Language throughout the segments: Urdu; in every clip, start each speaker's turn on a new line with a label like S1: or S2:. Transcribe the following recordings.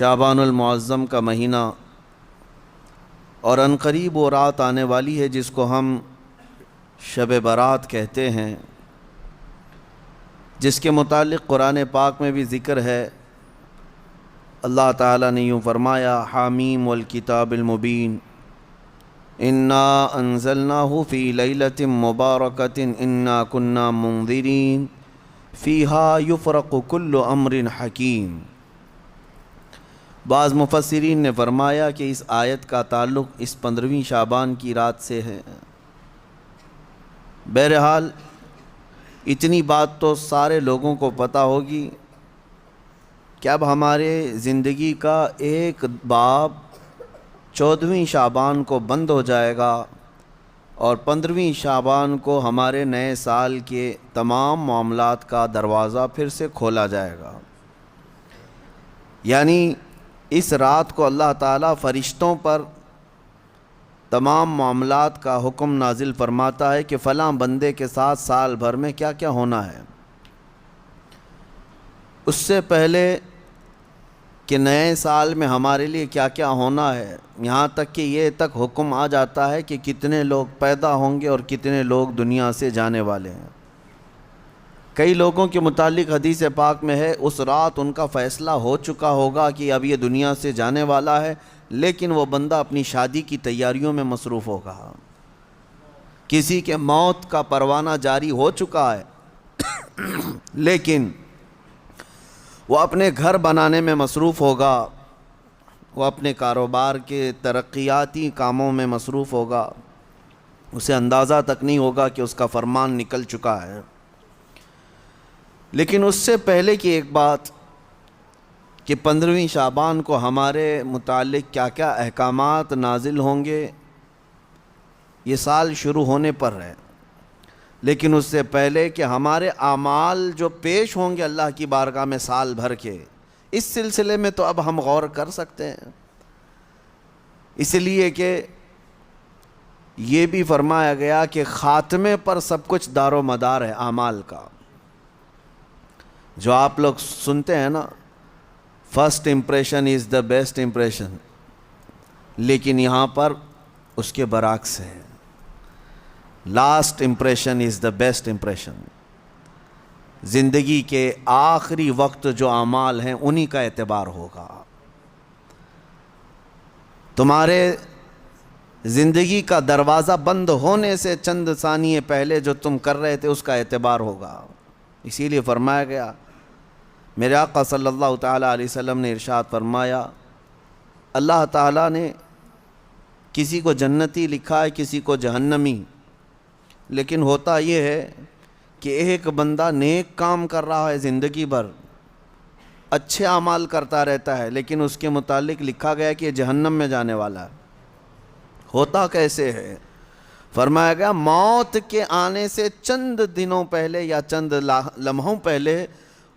S1: شعبان المعظم کا مہینہ اور عنقریب وہ رات آنے والی ہے جس کو ہم شب برات کہتے ہیں، جس کے متعلق قرآن پاک میں بھی ذکر ہے۔ اللہ تعالیٰ نے یوں فرمایا، حامیم والکتاب المبین انا انزلناہ فی لیلۃ مبارکۃ انا کنا منذرین فیہا یفرق کل امر حکیم۔ بعض مفسرین نے فرمایا کہ اس آیت کا تعلق اس 15ویں شعبان کی رات سے ہے۔ بہرحال اتنی بات تو سارے لوگوں کو پتہ ہوگی کہ اب ہمارے زندگی کا ایک باب 14ویں شعبان کو بند ہو جائے گا اور 15ویں شعبان کو ہمارے نئے سال کے تمام معاملات کا دروازہ پھر سے کھولا جائے گا۔ یعنی اس رات کو اللہ تعالیٰ فرشتوں پر تمام معاملات کا حکم نازل فرماتا ہے کہ فلاں بندے کے ساتھ سال بھر میں کیا کیا ہونا ہے۔ اس سے پہلے کہ نئے سال میں ہمارے لیے کیا کیا ہونا ہے، یہاں تک کہ یہ تک حکم آ جاتا ہے کہ کتنے لوگ پیدا ہوں گے اور کتنے لوگ دنیا سے جانے والے ہیں۔ کئی لوگوں کے متعلق حدیث پاک میں ہے اس رات ان کا فیصلہ ہو چکا ہوگا کہ اب یہ دنیا سے جانے والا ہے، لیکن وہ بندہ اپنی شادی کی تیاریوں میں مصروف ہوگا۔ کسی کے موت کا پروانہ جاری ہو چکا ہے لیکن وہ اپنے گھر بنانے میں مصروف ہوگا، وہ اپنے کاروبار کے ترقیاتی کاموں میں مصروف ہوگا، اسے اندازہ تک نہیں ہوگا کہ اس کا فرمان نکل چکا ہے۔ لیکن اس سے پہلے کی ایک بات کہ 15ویں شعبان کو ہمارے متعلق کیا کیا احکامات نازل ہوں گے، یہ سال شروع ہونے پر ہے، لیکن اس سے پہلے کہ ہمارے اعمال جو پیش ہوں گے اللہ کی بارگاہ میں سال بھر کے، اس سلسلے میں تو اب ہم غور کر سکتے ہیں، اس لیے کہ یہ بھی فرمایا گیا کہ خاتمے پر سب کچھ دار و مدار ہے اعمال کا۔ جو آپ لوگ سنتے ہیں نا، first impression is the best impression, لیکن یہاں پر اس کے برعکس ہے، last impression is the best impression. زندگی کے آخری وقت جو اعمال ہیں انہی کا اعتبار ہوگا۔ تمہارے زندگی کا دروازہ بند ہونے سے چند ثانیے پہلے جو تم کر رہے تھے اس کا اعتبار ہوگا۔ اسی لیے فرمایا گیا، میرے آقا صلی اللہ تعالیٰ علیہ وسلم نے ارشاد فرمایا، اللہ تعالیٰ نے کسی کو جنتی لکھا ہے، کسی کو جہنمی، لیکن ہوتا یہ ہے کہ ایک بندہ نیک کام کر رہا ہے زندگی بھر، اچھے اعمال کرتا رہتا ہے، لیکن اس کے متعلق لکھا گیا کہ یہ جہنم میں جانے والا ہے۔ ہوتا کیسے ہے؟ فرمایا گیا موت کے آنے سے چند دنوں پہلے یا چند لمحوں پہلے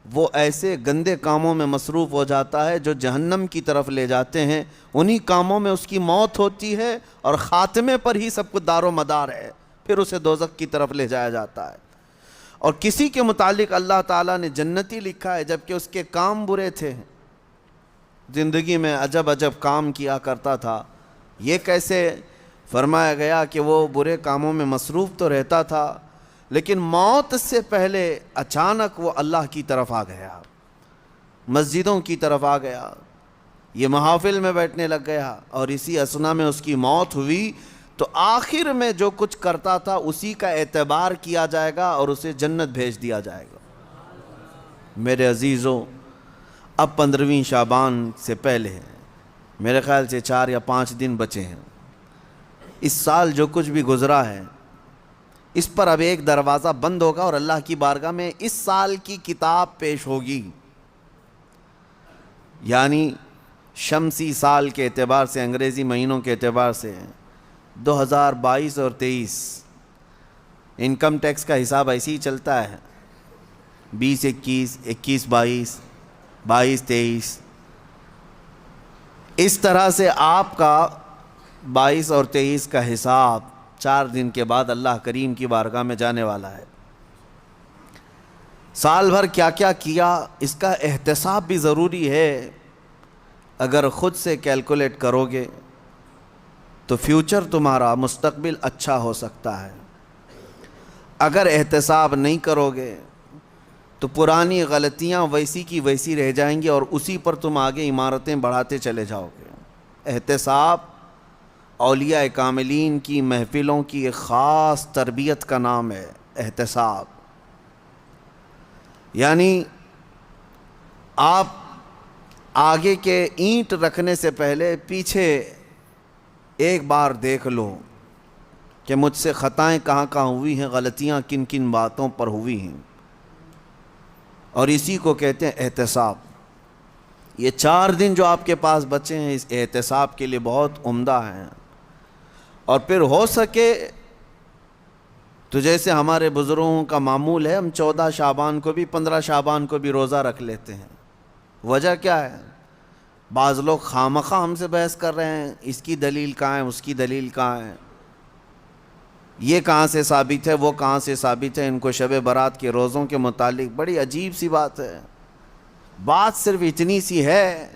S1: وہ ایسے گندے کاموں میں مصروف ہو جاتا ہے جو جہنم کی طرف لے جاتے ہیں، انہی کاموں میں اس کی موت ہوتی ہے اور خاتمے پر ہی سب کچھ دار و مدار ہے، پھر اسے دوزخ کی طرف لے جایا جاتا ہے۔ اور کسی کے متعلق اللہ تعالیٰ نے جنتی لکھا ہے جبکہ اس کے کام برے تھے، زندگی میں عجب عجب کام کیا کرتا تھا۔ یہ کیسے؟ فرمایا گیا کہ وہ برے کاموں میں مصروف تو رہتا تھا، لیکن موت سے پہلے اچانک وہ اللہ کی طرف آ گیا، مسجدوں کی طرف آ گیا، یہ محافل میں بیٹھنے لگ گیا، اور اسی اثنا میں اس کی موت ہوئی تو آخر میں جو کچھ کرتا تھا اسی کا اعتبار کیا جائے گا اور اسے جنت بھیج دیا جائے گا۔ میرے عزیزوں، اب 15ویں شعبان سے پہلے ہے، میرے خیال سے 4 یا 5 دن بچے ہیں۔ اس سال جو کچھ بھی گزرا ہے اس پر اب ایک دروازہ بند ہوگا اور اللہ کی بارگاہ میں اس سال کی کتاب پیش ہوگی، یعنی شمسی سال کے اعتبار سے، انگریزی مہینوں کے اعتبار سے 2022 اور 23 انکم ٹیکس کا حساب ایسے ہی چلتا ہے، 20-21 21-22 22-23، اس طرح سے آپ کا 22 اور 23 کا حساب 4 دن کے بعد اللہ کریم کی بارگاہ میں جانے والا ہے۔ سال بھر کیا کیا کیا اس کا احتساب بھی ضروری ہے۔ اگر خود سے کیلکولیٹ کرو گے تو فیوچر تمہارا مستقبل اچھا ہو سکتا ہے. اگر احتساب نہیں کرو گے تو پرانی غلطیاں ویسی کی ویسی رہ جائیں گی اور اسی پر تم آگے عمارتیں بڑھاتے چلے جاؤ گے. احتساب اولیاء کاملین کی محفلوں کی ایک خاص تربیت کا نام ہے. احتساب یعنی آپ آگے کے اینٹ رکھنے سے پہلے پیچھے ایک بار دیکھ لو کہ مجھ سے خطائیں کہاں کہاں ہوئی ہیں، غلطیاں کن کن باتوں پر ہوئی ہیں، اور اسی کو کہتے ہیں احتساب. یہ 4 دن جو آپ کے پاس بچے ہیں اس احتساب کے لیے بہت عمدہ ہیں. اور پھر ہو سکے تو جیسے ہمارے بزرگوں کا معمول ہے، ہم 14 شعبان کو بھی 15 شعبان کو بھی روزہ رکھ لیتے ہیں. وجہ کیا ہے؟ بعض لوگ خامخواہ ہم سے بحث کر رہے ہیں، اس کی دلیل کہاں ہے، اس کی دلیل کہاں ہے، یہ کہاں سے ثابت ہے، وہ کہاں سے ثابت ہے. ان کو شب برات کے روزوں کے متعلق بڑی عجیب سی بات ہے. بات صرف اتنی سی ہے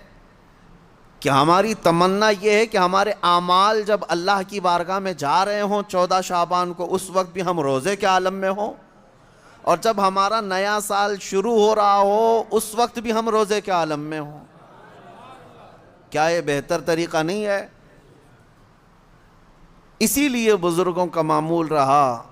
S1: کہ ہماری تمنا یہ ہے کہ ہمارے اعمال جب اللہ کی بارگاہ میں جا رہے ہوں 14 شعبان کو، اس وقت بھی ہم روزے کے عالم میں ہوں، اور جب ہمارا نیا سال شروع ہو رہا ہو اس وقت بھی ہم روزے کے عالم میں ہوں. کیا یہ بہتر طریقہ نہیں ہے؟ اسی لیے بزرگوں کا معمول رہا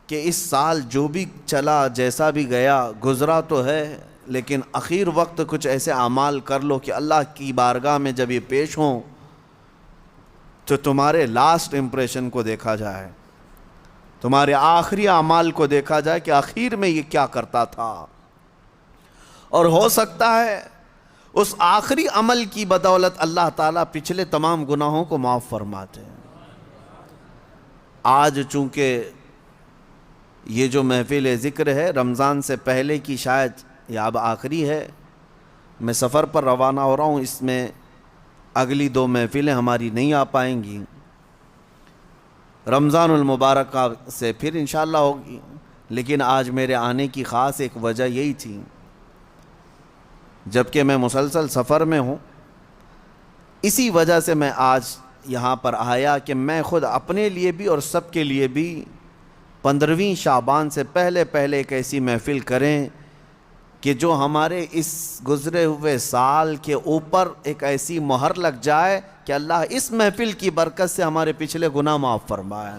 S1: کہ اس سال جو بھی چلا، جیسا بھی گیا، گزرا تو ہے، لیکن اخیر وقت کچھ ایسے اعمال کر لو کہ اللہ کی بارگاہ میں جب یہ پیش ہوں تو تمہارے لاسٹ امپریشن کو دیکھا جائے، تمہارے آخری اعمال کو دیکھا جائے کہ آخر میں یہ کیا کرتا تھا. اور ہو سکتا ہے اس آخری عمل کی بدولت اللہ تعالیٰ پچھلے تمام گناہوں کو معاف فرماتے ہیں. آج چونکہ یہ جو محفل ذکر ہے رمضان سے پہلے کی شاید یا اب آخری ہے، میں سفر پر روانہ ہو رہا ہوں، اس میں اگلی 2 محفلیں ہماری نہیں آ پائیں گی. رمضان المبارک سے پھر انشاءاللہ ہوگی، لیکن آج میرے آنے کی خاص ایک وجہ یہی تھی. جبکہ میں مسلسل سفر میں ہوں، اسی وجہ سے میں آج یہاں پر آیا کہ میں خود اپنے لیے بھی اور سب کے لیے بھی 15ویں شعبان سے پہلے ایک ایسی محفل کریں کہ جو ہمارے اس گزرے ہوئے سال کے اوپر ایک ایسی مہر لگ جائے کہ اللہ اس محفل کی برکت سے ہمارے پچھلے گناہ معاف فرمائے.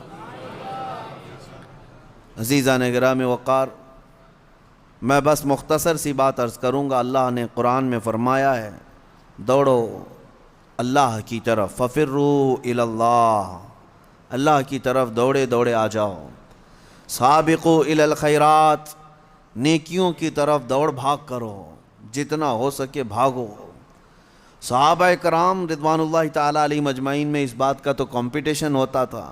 S1: عزیزان گرامی وقار، میں بس مختصر سی بات عرض کروں گا. اللہ نے قرآن میں فرمایا ہے دوڑو اللہ کی طرف، ففروا الی اللہ، اللہ کی طرف دوڑے آ جاؤ. سابقوا الی الخیرات، نیکیوں کی طرف دوڑ بھاگ کرو، جتنا ہو سکے بھاگو. صحابہ کرام رضوان اللہ تعالیٰ علیہ مجمعین میں اس بات کا تو کمپٹیشن ہوتا تھا.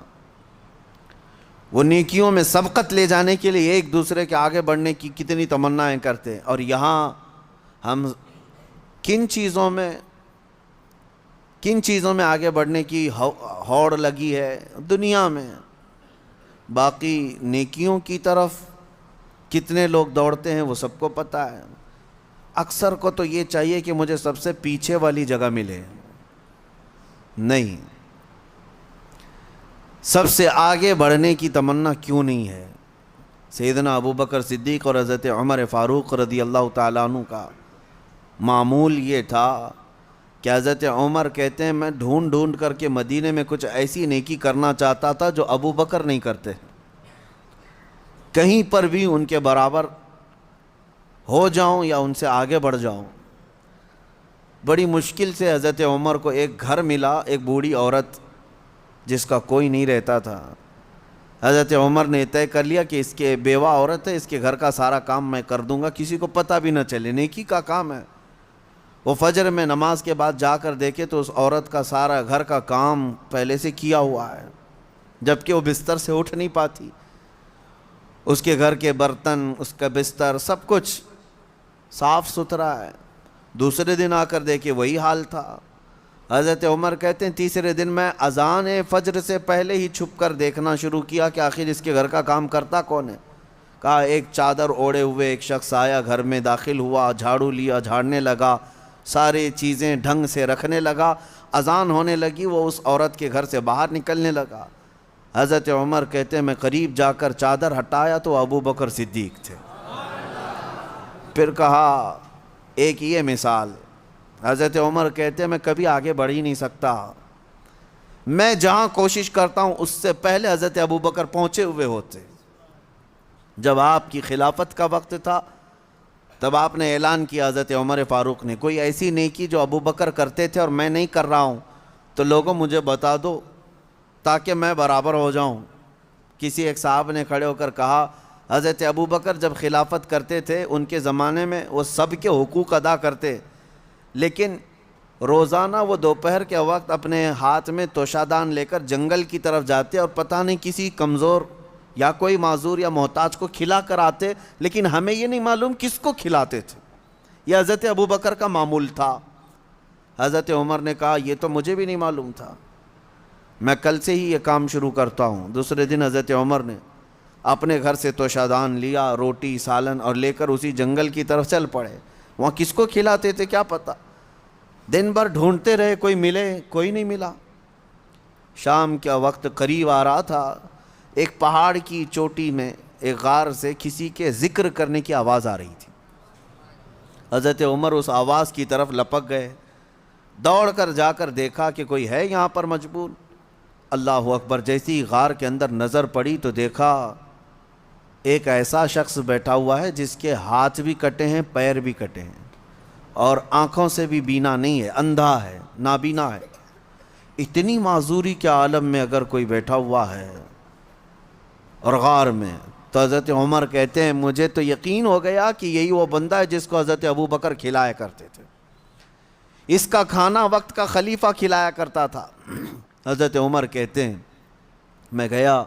S1: وہ نیکیوں میں سبقت لے جانے کے لیے ایک دوسرے کے آگے بڑھنے کی کتنی تمنائیں کرتے. اور یہاں ہم کن چیزوں میں آگے بڑھنے کی ہوڑ لگی ہے دنیا میں، باقی نیکیوں کی طرف کتنے لوگ دوڑتے ہیں وہ سب کو پتہ ہے. اکثر کو تو یہ چاہیے کہ مجھے سب سے پیچھے والی جگہ ملے، نہیں، سب سے آگے بڑھنے کی تمنا کیوں نہیں ہے؟ سیدنا ابو بکر صدیق اور حضرت عمر فاروق رضی اللہ تعالیٰ عنہ کا معمول یہ تھا کہ حضرت عمر کہتے ہیں میں ڈھونڈ کر کے مدینے میں کچھ ایسی نیکی کرنا چاہتا تھا جو ابو بکر نہیں کرتے، کہیں پر بھی ان کے برابر ہو جاؤں یا ان سے آگے بڑھ جاؤں. بڑی مشکل سے حضرت عمر کو ایک گھر ملا، ایک بوڑھی عورت جس کا کوئی نہیں رہتا تھا. حضرت عمر نے طے کر لیا کہ اس کے بیوہ عورت ہے، اس کے گھر کا سارا کام میں کر دوں گا، کسی کو پتہ بھی نہ چلے، نیکی کا کام ہے. وہ فجر میں نماز کے بعد جا کر دیکھے تو اس عورت کا سارا گھر کا کام پہلے سے کیا ہوا ہے، جبکہ وہ بستر سے اٹھ نہیں پاتی. اس کے گھر کے برتن، اس کا بستر، سب کچھ صاف ستھرا ہے. دوسرے دن آ کر دیکھے وہی حال تھا. حضرت عمر کہتے ہیں تیسرے دن میں اذان فجر سے پہلے ہی چھپ کر دیکھنا شروع کیا کہ آخر اس کے گھر کا کام کرتا کون ہے. کہا ایک چادر اوڑھے ہوئے ایک شخص آیا، گھر میں داخل ہوا، جھاڑو لیا، جھاڑنے لگا، سارے چیزیں ڈھنگ سے رکھنے لگا. اذان ہونے لگی, وہ اس عورت کے گھر سے باہر نکلنے لگا. حضرت عمر کہتے ہیں میں قریب جا کر چادر ہٹایا تو ابو بکر صدیق تھے. پھر کہا ایک یہ مثال. حضرت عمر کہتے ہیں میں کبھی آگے بڑھ ہی نہیں سکتا, میں جہاں کوشش کرتا ہوں اس سے پہلے حضرت ابو بکر پہنچے ہوئے ہوتے. جب آپ کی خلافت کا وقت تھا تب آپ نے اعلان کیا حضرت عمر فاروق نے, کوئی ایسی نیکی جو ابو بکر کرتے تھے اور میں نہیں کر رہا ہوں تو لوگوں مجھے بتا دو تاکہ میں برابر ہو جاؤں. کسی ایک صاحب نے کھڑے ہو کر کہا حضرت ابو بکر جب خلافت کرتے تھے ان کے زمانے میں وہ سب کے حقوق ادا کرتے, لیکن روزانہ وہ دوپہر کے وقت اپنے ہاتھ میں توشادان لے کر جنگل کی طرف جاتے اور پتہ نہیں کسی کمزور یا کوئی معذور یا محتاج کو کھلا کر آتے, لیکن ہمیں یہ نہیں معلوم کس کو کھلاتے تھے. یہ حضرت ابو بکر کا معمول تھا. حضرت عمر نے کہا یہ تو مجھے بھی نہیں معلوم تھا, میں کل سے ہی یہ کام شروع کرتا ہوں. دوسرے دن حضرت عمر نے اپنے گھر سے توشادان لیا, روٹی سالن, اور لے کر اسی جنگل کی طرف چل پڑے. وہاں کس کو کھلاتے تھے کیا پتہ. دن بھر ڈھونڈتے رہے, کوئی ملے, کوئی نہیں ملا. شام کا وقت قریب آ رہا تھا, ایک پہاڑ کی چوٹی میں ایک غار سے کسی کے ذکر کرنے کی آواز آ رہی تھی. حضرت عمر اس آواز کی طرف لپک گئے, دوڑ کر جا کر دیکھا کہ کوئی ہے یہاں پر مجبور. اللہ اکبر, جیسی غار کے اندر نظر پڑی تو دیکھا ایک ایسا شخص بیٹھا ہوا ہے جس کے ہاتھ بھی کٹے ہیں, پیر بھی کٹے ہیں, اور آنکھوں سے بھی بینا نہیں ہے, اندھا ہے, نابینا ہے. اتنی معذوری کے عالم میں اگر کوئی بیٹھا ہوا ہے اور غار میں, تو حضرت عمر کہتے ہیں مجھے تو یقین ہو گیا کہ یہی وہ بندہ ہے جس کو حضرت ابو بکر کھلایا کرتے تھے. اس کا کھانا وقت کا خلیفہ کھلایا کرتا تھا. حضرت عمر کہتے ہیں میں گیا,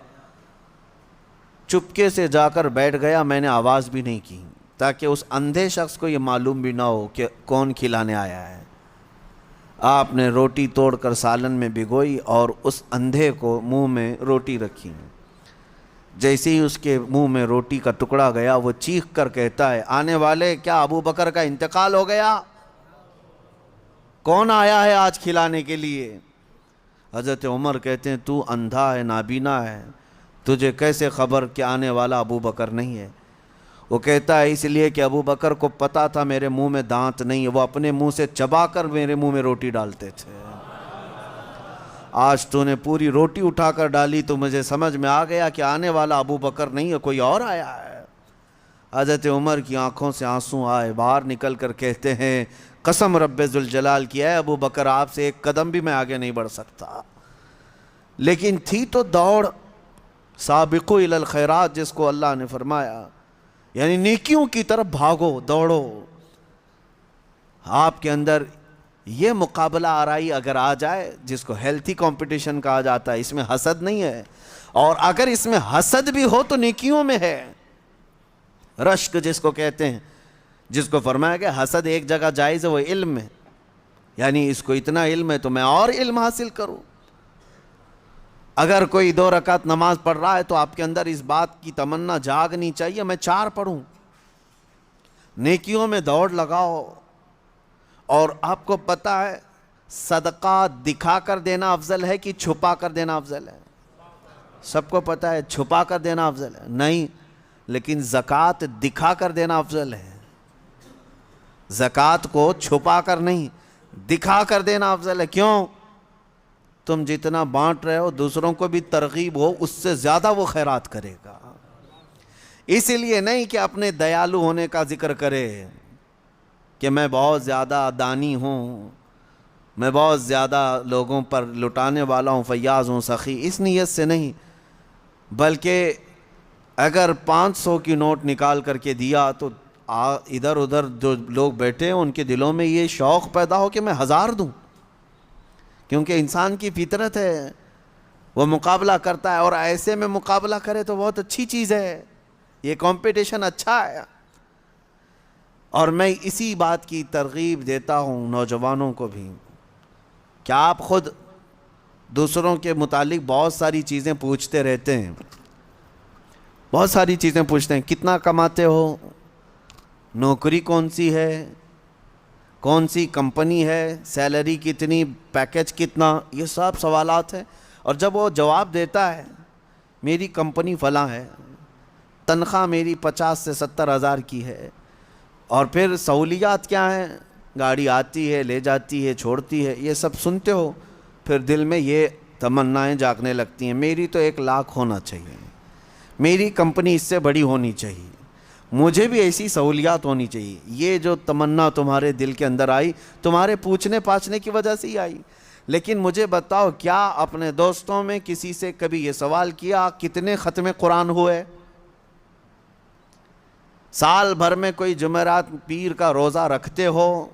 S1: چپکے سے جا کر بیٹھ گیا, میں نے آواز بھی نہیں کی تاکہ اس اندھے شخص کو یہ معلوم بھی نہ ہو کہ کون کھلانے آیا ہے. آپ نے روٹی توڑ کر سالن میں بھگوئی اور اس اندھے کو منہ میں روٹی رکھی. جیسے ہی اس کے منہ میں روٹی کا ٹکڑا گیا وہ چیخ کر کہتا ہے آنے والے, کیا ابو بکر کا انتقال ہو گیا؟ کون آیا ہے آج کھلانے کے لیے؟ حضرت عمر کہتے ہیں تو اندھا ہے, نابینا ہے, تجھے کیسے خبر کہ آنے والا ابو بکر نہیں ہے؟ وہ کہتا ہے اس لیے کہ ابو بکر کو پتا تھا میرے منہ میں دانت نہیں ہے, وہ اپنے منہ سے چبا کر میرے منہ میں روٹی ڈالتے تھے. آج تو نے پوری روٹی اٹھا کر ڈالی تو مجھے سمجھ میں آ گیا کہ آنے والا ابو بکر نہیں ہے, کوئی اور آیا ہے. حضرت عمر کی آنکھوں سے آنسو آئے, باہر نکل کر کہتے ہیں قسم رب ذوالجلال کی ہے ابو بکر آپ سے ایک قدم بھی میں آگے نہیں بڑھ سکتا. لیکن تھی تو دوڑ, سابقوا الی الخیرات جس کو اللہ نے فرمایا, یعنی نیکیوں کی طرف بھاگو, دوڑو. آپ کے اندر یہ مقابلہ آرائی اگر آ جائے جس کو ہیلتھی کمپٹیشن کہا جاتا ہے, اس میں حسد نہیں ہے, اور اگر اس میں حسد بھی ہو تو نیکیوں میں ہے. رشک جس کو کہتے ہیں, جس کو فرمایا کہ حسد ایک جگہ جائز ہے وہ علم میں, یعنی اس کو اتنا علم ہے تو میں اور علم حاصل کروں. اگر کوئی 2 رکعت نماز پڑھ رہا ہے تو آپ کے اندر اس بات کی تمنا جاگنی چاہیے میں 4 پڑھوں. نیکیوں میں دوڑ لگاؤ. اور آپ کو پتہ ہے صدقہ دکھا کر دینا افضل ہے کہ چھپا کر دینا افضل ہے؟ سب کو پتہ ہے چھپا کر دینا افضل ہے نہیں, لیکن زکوٰۃ دکھا کر دینا افضل ہے. زکوٰۃ کو چھپا کر نہیں دکھا کر دینا افضل ہے. کیوں؟ تم جتنا بانٹ رہے ہو دوسروں کو بھی ترغیب ہو, اس سے زیادہ وہ خیرات کرے گا. اس لیے نہیں کہ اپنے دیالو ہونے کا ذکر کرے کہ میں بہت زیادہ دانی ہوں, میں بہت زیادہ لوگوں پر لٹانے والا ہوں, فیاض ہوں, سخی, اس نیت سے نہیں. بلکہ اگر 500 کی نوٹ نکال کر کے دیا تو ادھر ادھر جو لوگ بیٹھے ہیں ان کے دلوں میں یہ شوق پیدا ہو کہ میں 1000 دوں, کیونکہ انسان کی فطرت ہے وہ مقابلہ کرتا ہے, اور ایسے میں مقابلہ کرے تو بہت اچھی چیز ہے, یہ کمپٹیشن اچھا ہے. اور میں اسی بات کی ترغیب دیتا ہوں نوجوانوں کو بھی کہ آپ خود دوسروں کے متعلق بہت ساری چیزیں پوچھتے رہتے ہیں, بہت ساری چیزیں پوچھتے ہیں, کتنا کماتے ہو, نوکری کون سی ہے, کون سی کمپنی ہے، سیلری کتنی، پیکج کتنا، یہ سب سوالات ہیں۔ اور جب وہ جواب دیتا ہے میری کمپنی فلاں ہے، تنخواہ میری 50 سے 70 ہزار کی ہے، اور پھر سہولیات کیا ہیں، گاڑی آتی ہے، لے جاتی ہے، چھوڑتی ہے، یہ سب سنتے ہو، پھر دل میں یہ تمنائیں جاگنے لگتی ہیں، میری تو 1 لاکھ ہونا چاہیے، میری کمپنی اس سے بڑی ہونی چاہیے، مجھے بھی ایسی سہولیات ہونی چاہیے۔ یہ جو تمنا تمہارے دل کے اندر آئی، تمہارے پوچھنے پاچھنے کی وجہ سے ہی آئی۔ لیکن مجھے بتاؤ، کیا اپنے دوستوں میں کسی سے کبھی یہ سوال کیا کتنے ختم قرآن ہوئے؟ سال بھر میں کوئی جمعرات پیر کا روزہ رکھتے ہو؟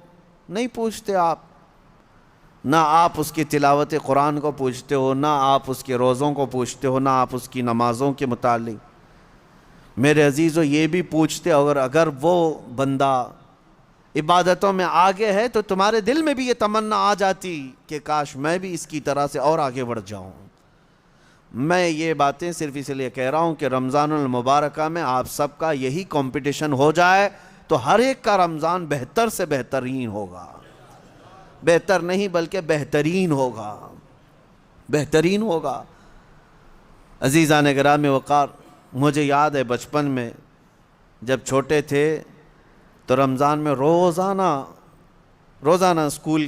S1: نہیں پوچھتے آپ، نہ آپ اس کی تلاوت قرآن کو پوچھتے ہو، نہ آپ اس کے روزوں کو پوچھتے ہو، نہ آپ اس کی نمازوں کے متعلق۔ میرے عزیزو، یہ بھی پوچھتے، اگر وہ بندہ عبادتوں میں آگے ہے تو تمہارے دل میں بھی یہ تمنا آ جاتی کہ کاش میں بھی اس کی طرح سے اور آگے بڑھ جاؤں۔ میں یہ باتیں صرف اس لیے کہہ رہا ہوں کہ رمضان المبارکہ میں آپ سب کا یہی کمپٹیشن ہو جائے تو ہر ایک کا رمضان بہتر سے بہترین ہوگا، بہتر نہیں بلکہ بہترین ہوگا، بہترین ہوگا۔ عزیزان گرامی وقار، مجھے یاد ہے بچپن میں جب چھوٹے تھے تو رمضان میں روزانہ اسکول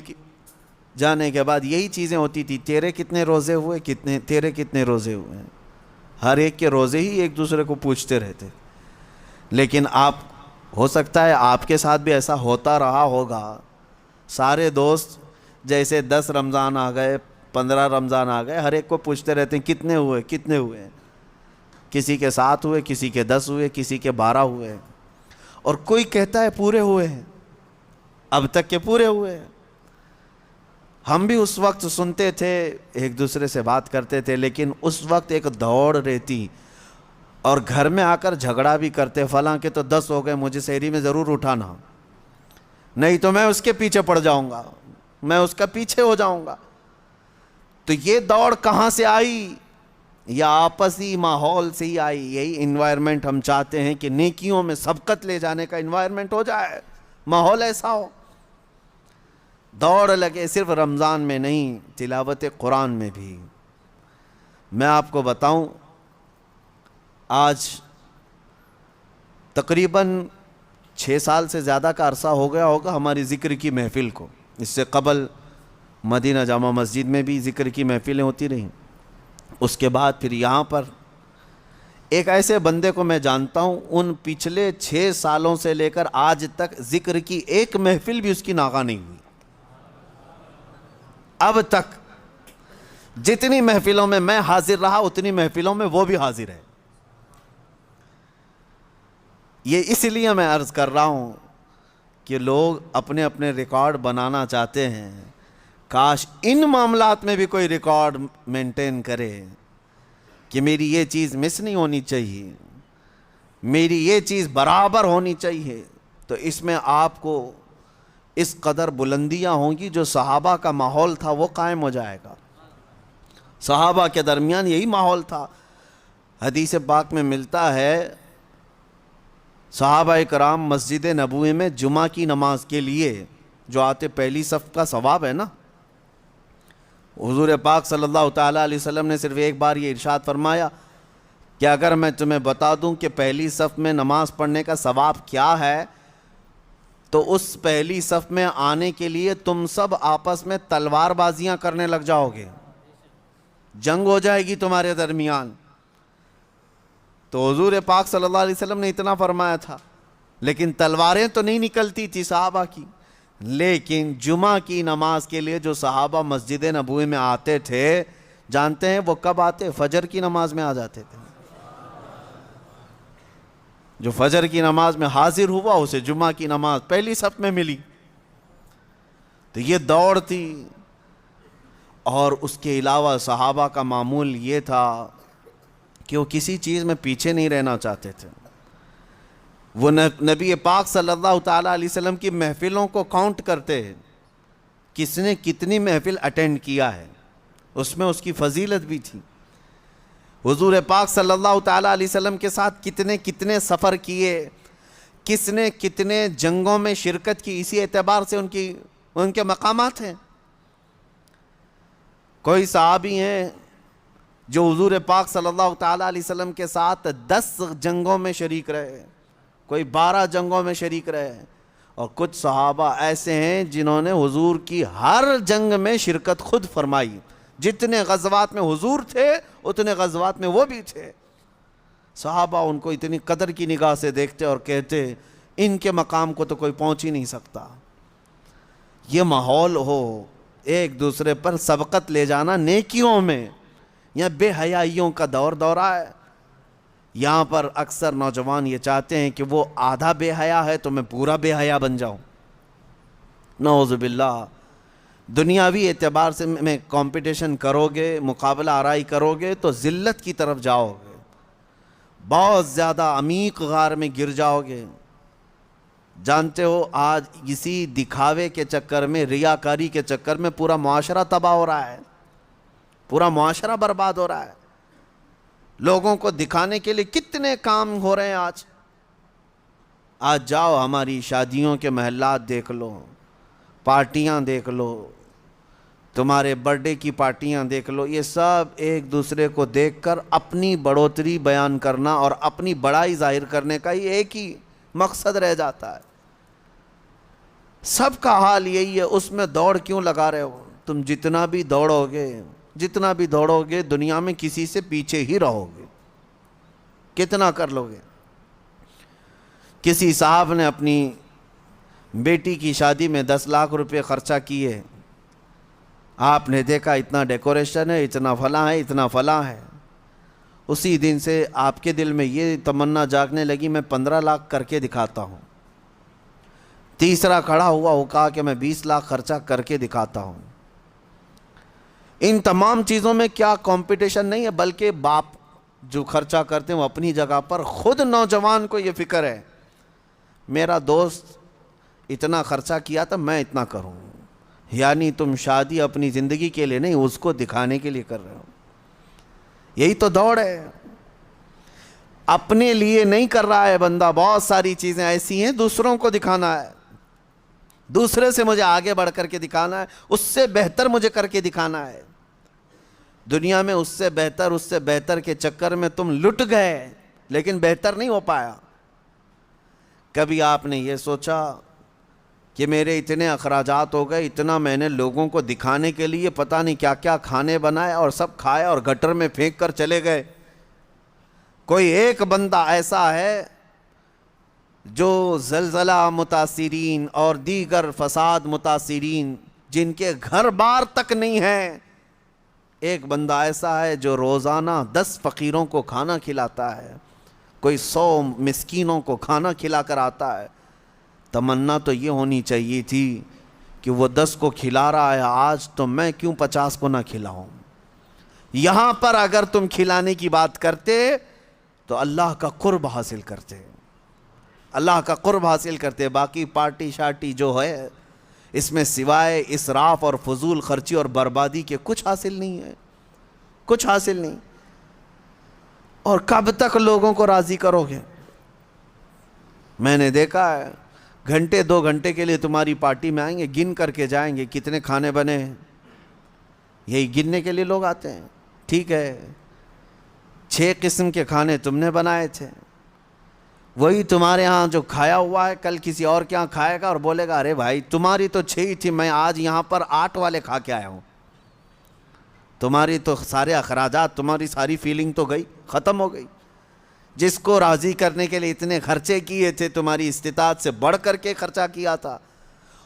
S1: جانے کے بعد یہی چیزیں ہوتی تھی، تیرے کتنے روزے ہوئے، تیرے کتنے روزے ہوئے، ہر ایک کے روزے ہی ایک دوسرے کو پوچھتے رہتے۔ لیکن ہو سکتا ہے آپ کے ساتھ بھی ایسا ہوتا رہا ہوگا، سارے دوست جیسے 10 رمضان آ گئے، 15 رمضان آ گئے، ہر ایک کو پوچھتے رہتے ہیں کتنے ہوئے کتنے ہوئے، کسی کے 7 ہوئے، کسی کے 10 ہوئے، کسی کے 12 ہوئے، اور کوئی کہتا ہے پورے ہوئے ہیں، اب تک کے پورے ہوئے ہیں۔ ہم بھی اس وقت سنتے تھے، ایک دوسرے سے بات کرتے تھے، لیکن اس وقت ایک دوڑ رہتی، اور گھر میں آ کر جھگڑا بھی کرتے، فلاں کے تو 10 ہو گئے، مجھے سحری میں ضرور اٹھانا، نہیں تو میں اس کے پیچھے پڑ جاؤں گا، میں اس کا پیچھے ہو جاؤں گا۔ تو یہ دوڑ کہاں سے آئی؟ یا آپسی ماحول سے ہی آئی۔ یہی انوائرمنٹ ہم چاہتے ہیں کہ نیکیوں میں سبقت لے جانے کا انوائرمنٹ ہو جائے، ماحول ایسا ہو، دوڑ لگے، صرف رمضان میں نہیں، تلاوت قرآن میں بھی۔ میں آپ کو بتاؤں، آج تقریباً 6 سال سے زیادہ کا عرصہ ہو گیا ہوگا ہماری ذکر کی محفل کو۔ اس سے قبل مدینہ جامع مسجد میں بھی ذکر کی محفلیں ہوتی رہیں، اس کے بعد پھر یہاں پر ایک ایسے بندے کو میں جانتا ہوں، ان پچھلے 6 سالوں سے لے کر آج تک ذکر کی ایک محفل بھی اس کی ناغہ نہیں ہوئی۔ اب تک جتنی محفلوں میں میں حاضر رہا، اتنی محفلوں میں وہ بھی حاضر ہے۔ یہ اس لیے میں عرض کر رہا ہوں کہ لوگ اپنے اپنے ریکارڈ بنانا چاہتے ہیں، کاش ان معاملات میں بھی کوئی ریکارڈ مینٹین کرے کہ میری یہ چیز مس نہیں ہونی چاہیے، میری یہ چیز برابر ہونی چاہیے، تو اس میں آپ کو اس قدر بلندیاں ہوں گی، جو صحابہ کا ماحول تھا وہ قائم ہو جائے گا۔ صحابہ کے درمیان یہی ماحول تھا۔ حدیث پاک میں ملتا ہے، صحابہ کرام مسجد نبوی میں جمعہ کی نماز کے لیے جو آتے، پہلی صف کا ثواب ہے نا، حضور پاک صلی اللہ تعالیٰ علیہ وسلم نے صرف ایک بار یہ ارشاد فرمایا کہ اگر میں تمہیں بتا دوں کہ پہلی صف میں نماز پڑھنے کا ثواب کیا ہے، تو اس پہلی صف میں آنے کے لیے تم سب آپس میں تلوار بازیاں کرنے لگ جاؤ گے، جنگ ہو جائے گی تمہارے درمیان۔ تو حضور پاک صلی اللہ علیہ وسلم نے اتنا فرمایا تھا، لیکن تلواریں تو نہیں نکلتی تھی صحابہ کی۔ لیکن جمعہ کی نماز کے لیے جو صحابہ مسجد نبوی میں آتے تھے، جانتے ہیں وہ کب آتے؟ فجر کی نماز میں آ جاتے تھے۔ جو فجر کی نماز میں حاضر ہوا، اسے جمعہ کی نماز پہلی صف میں ملی۔ تو یہ دوڑ تھی۔ اور اس کے علاوہ صحابہ کا معمول یہ تھا کہ وہ کسی چیز میں پیچھے نہیں رہنا چاہتے تھے۔ وہ نبی پاک صلی اللہ تعالیٰ علیہ وسلم کی محفلوں کو کاؤنٹ کرتے ہیں، کس نے کتنی محفل اٹینڈ کیا ہے، اس میں اس کی فضیلت بھی تھی۔ حضور پاک صلی اللہ تعالیٰ علیہ وسلم کے ساتھ کتنے سفر کیے، کس نے کتنے جنگوں میں شرکت کی، اسی اعتبار سے ان کے مقامات ہیں۔ کوئی صحابی ہیں جو حضور پاک صلی اللہ تعالیٰ علیہ وسلم کے ساتھ 10 جنگوں میں شریک رہے، کوئی 12 جنگوں میں شریک رہے، اور کچھ صحابہ ایسے ہیں جنہوں نے حضور کی ہر جنگ میں شرکت خود فرمائی۔ جتنے غزوات میں حضور تھے اتنے غزوات میں وہ بھی تھے۔ صحابہ ان کو اتنی قدر کی نگاہ سے دیکھتے اور کہتے ان کے مقام کو تو کوئی پہنچ ہی نہیں سکتا۔ یہ ماحول ہو، ایک دوسرے پر سبقت لے جانا نیکیوں میں، یا بے حیائیوں کا دورہ ہے۔ یہاں پر اکثر نوجوان یہ چاہتے ہیں کہ وہ آدھا بے حیا ہے تو میں پورا بے حیا بن جاؤں۔ نعوذ باللہ۔ دنیاوی اعتبار سے میں کمپٹیشن کرو گے، مقابلہ آرائی کرو گے تو ذلت کی طرف جاؤ گے، بہت زیادہ عمیق غار میں گر جاؤ گے۔ جانتے ہو آج اسی دکھاوے کے چکر میں، ریاکاری کے چکر میں پورا معاشرہ تباہ ہو رہا ہے، پورا معاشرہ برباد ہو رہا ہے۔ لوگوں کو دکھانے کے لیے کتنے کام ہو رہے ہیں آج جاؤ ہماری شادیوں کے محلات دیکھ لو، پارٹیاں دیکھ لو، تمہارے برتھ ڈے کی پارٹیاں دیکھ لو، یہ سب ایک دوسرے کو دیکھ کر اپنی بڑھوتری بیان کرنا اور اپنی بڑائی ظاہر کرنے کا ہی ایک ہی مقصد رہ جاتا ہے۔ سب کا حال یہی ہے، اس میں دوڑ کیوں لگا رہے ہو؟ تم جتنا بھی دوڑو گے دنیا میں کسی سے پیچھے ہی رہو گے۔ کتنا کر لو گے؟ کسی صاحب نے اپنی بیٹی کی شادی میں 10 لاکھ روپے خرچہ کیے، آپ نے دیکھا اتنا ڈیکوریشن ہے، اتنا فلاں ہے، اتنا فلاں ہے۔ اسی دن سے آپ کے دل میں یہ تمنا جاگنے لگی میں 15 لاکھ کر کے دکھاتا ہوں۔ تیسرا کھڑا ہوا، وہ کہا کہ میں 20 لاکھ خرچہ کر کے دکھاتا ہوں۔ ان تمام چیزوں میں کیا کمپٹیشن نہیں ہے، بلکہ باپ جو خرچہ کرتے ہیں وہ اپنی جگہ پر، خود نوجوان کو یہ فکر ہے میرا دوست اتنا خرچہ کیا تھا میں اتنا کروں۔ یعنی تم شادی اپنی زندگی کے لیے نہیں، اس کو دکھانے کے لیے کر رہے ہو۔ یہی تو دوڑ ہے، اپنے لیے نہیں کر رہا ہے بندہ۔ بہت ساری چیزیں ایسی ہیں دوسروں کو دکھانا ہے، دوسرے سے مجھے آگے بڑھ کر کے دکھانا ہے، اس سے بہتر مجھے کر کے دکھانا ہے۔ دنیا میں اس سے بہتر کے چکر میں تم لٹ گئے، لیکن بہتر نہیں ہو پایا۔ کبھی آپ نے یہ سوچا کہ میرے اتنے اخراجات ہو گئے، اتنا میں نے لوگوں کو دکھانے کے لیے پتہ نہیں کیا کیا کھانے بنائے اور سب کھائے اور گٹر میں پھینک کر چلے گئے۔ کوئی ایک بندہ ایسا ہے جو زلزلہ متاثرین اور دیگر فساد متاثرین جن کے گھر بار تک نہیں ہے، ایک بندہ ایسا ہے جو روزانہ 10 فقیروں کو کھانا کھلاتا ہے، کوئی 100 مسکینوں کو کھانا کھلا کر آتا ہے۔ تمنا تو یہ ہونی چاہیے تھی کہ وہ 10 کو کھلا رہا ہے آج، تو میں کیوں 50 کو نہ کھلاؤں؟ یہاں پر اگر تم کھلانے کی بات کرتے تو اللہ کا قرب حاصل کرتے، اللہ کا قرب حاصل کرتے۔ باقی پارٹی شارٹی جو ہے اس میں سوائے اسراف اور فضول خرچی اور بربادی کے کچھ حاصل نہیں ہے، کچھ حاصل نہیں۔ اور کب تک لوگوں کو راضی کرو گے؟ میں نے دیکھا ہے گھنٹے 2 گھنٹے کے لیے تمہاری پارٹی میں آئیں گے، گن کر کے جائیں گے کتنے کھانے بنے ہیں، یہی گننے کے لیے لوگ آتے ہیں۔ ٹھیک ہے 6 قسم کے کھانے تم نے بنائے تھے، وہی تمہارے ہاں جو کھایا ہوا ہے کل کسی اور کے ہاں کھائے گا اور بولے گا ارے بھائی تمہاری تو 6 ہی تھی، میں آج یہاں پر 8 والے کھا کے آیا ہوں۔ تمہاری تو سارے اخراجات، تمہاری ساری فیلنگ تو گئی، ختم ہو گئی۔ جس کو راضی کرنے کے لیے اتنے خرچے کیے تھے، تمہاری استطاعت سے بڑھ کر کے خرچہ کیا تھا،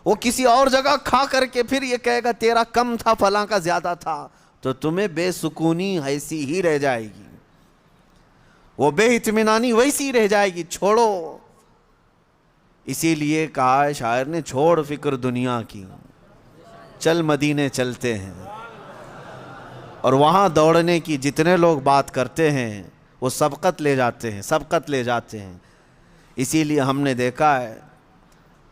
S1: وہ کسی اور جگہ کھا کر کے پھر یہ کہے گا تیرا کم تھا، فلاں کا زیادہ تھا، تو تمہیں بے سکونی ایسی ہی رہ جائے گی، وہ بے اطمینانی ویسی رہ جائے گی۔ چھوڑو، اسی لیے کہا ہے شاعر نے چھوڑ فکر دنیا کی، چل مدینے چلتے ہیں۔ اور وہاں دوڑنے کی جتنے لوگ بات کرتے ہیں وہ سبقت لے جاتے ہیں، سبقت لے جاتے ہیں۔ اسی لیے ہم نے دیکھا ہے،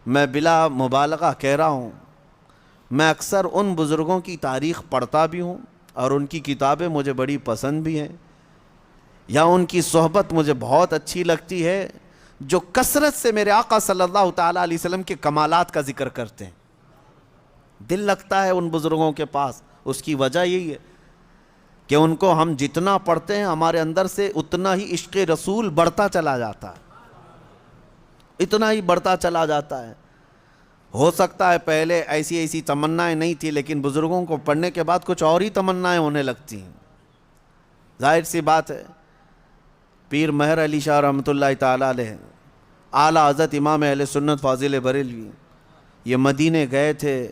S1: میں بلا مبالغہ کہہ رہا ہوں، میں اکثر ان بزرگوں کی تاریخ پڑھتا بھی ہوں اور ان کی کتابیں مجھے بڑی پسند بھی ہیں، یا ان کی صحبت مجھے بہت اچھی لگتی ہے جو کثرت سے میرے آقا صلی اللہ تعالیٰ علیہ وسلم کے کمالات کا ذکر کرتے ہیں. دل لگتا ہے ان بزرگوں کے پاس. اس کی وجہ یہی ہے کہ ان کو ہم جتنا پڑھتے ہیں ہمارے اندر سے اتنا ہی عشق رسول بڑھتا چلا جاتا ہے, اتنا ہی بڑھتا چلا جاتا ہے. ہو سکتا ہے پہلے ایسی تمنائیں نہیں تھی, لیکن بزرگوں کو پڑھنے کے بعد کچھ اور ہی تمنائیں ہونے لگتی ہیں. ظاہر سی بات ہے. پیر مہر علی شاہ رحمۃ اللہ تعالیٰ علیہ, اعلیٰ حضرت امام اہل سنت فاضل بریلوی, یہ مدینے گئے تھے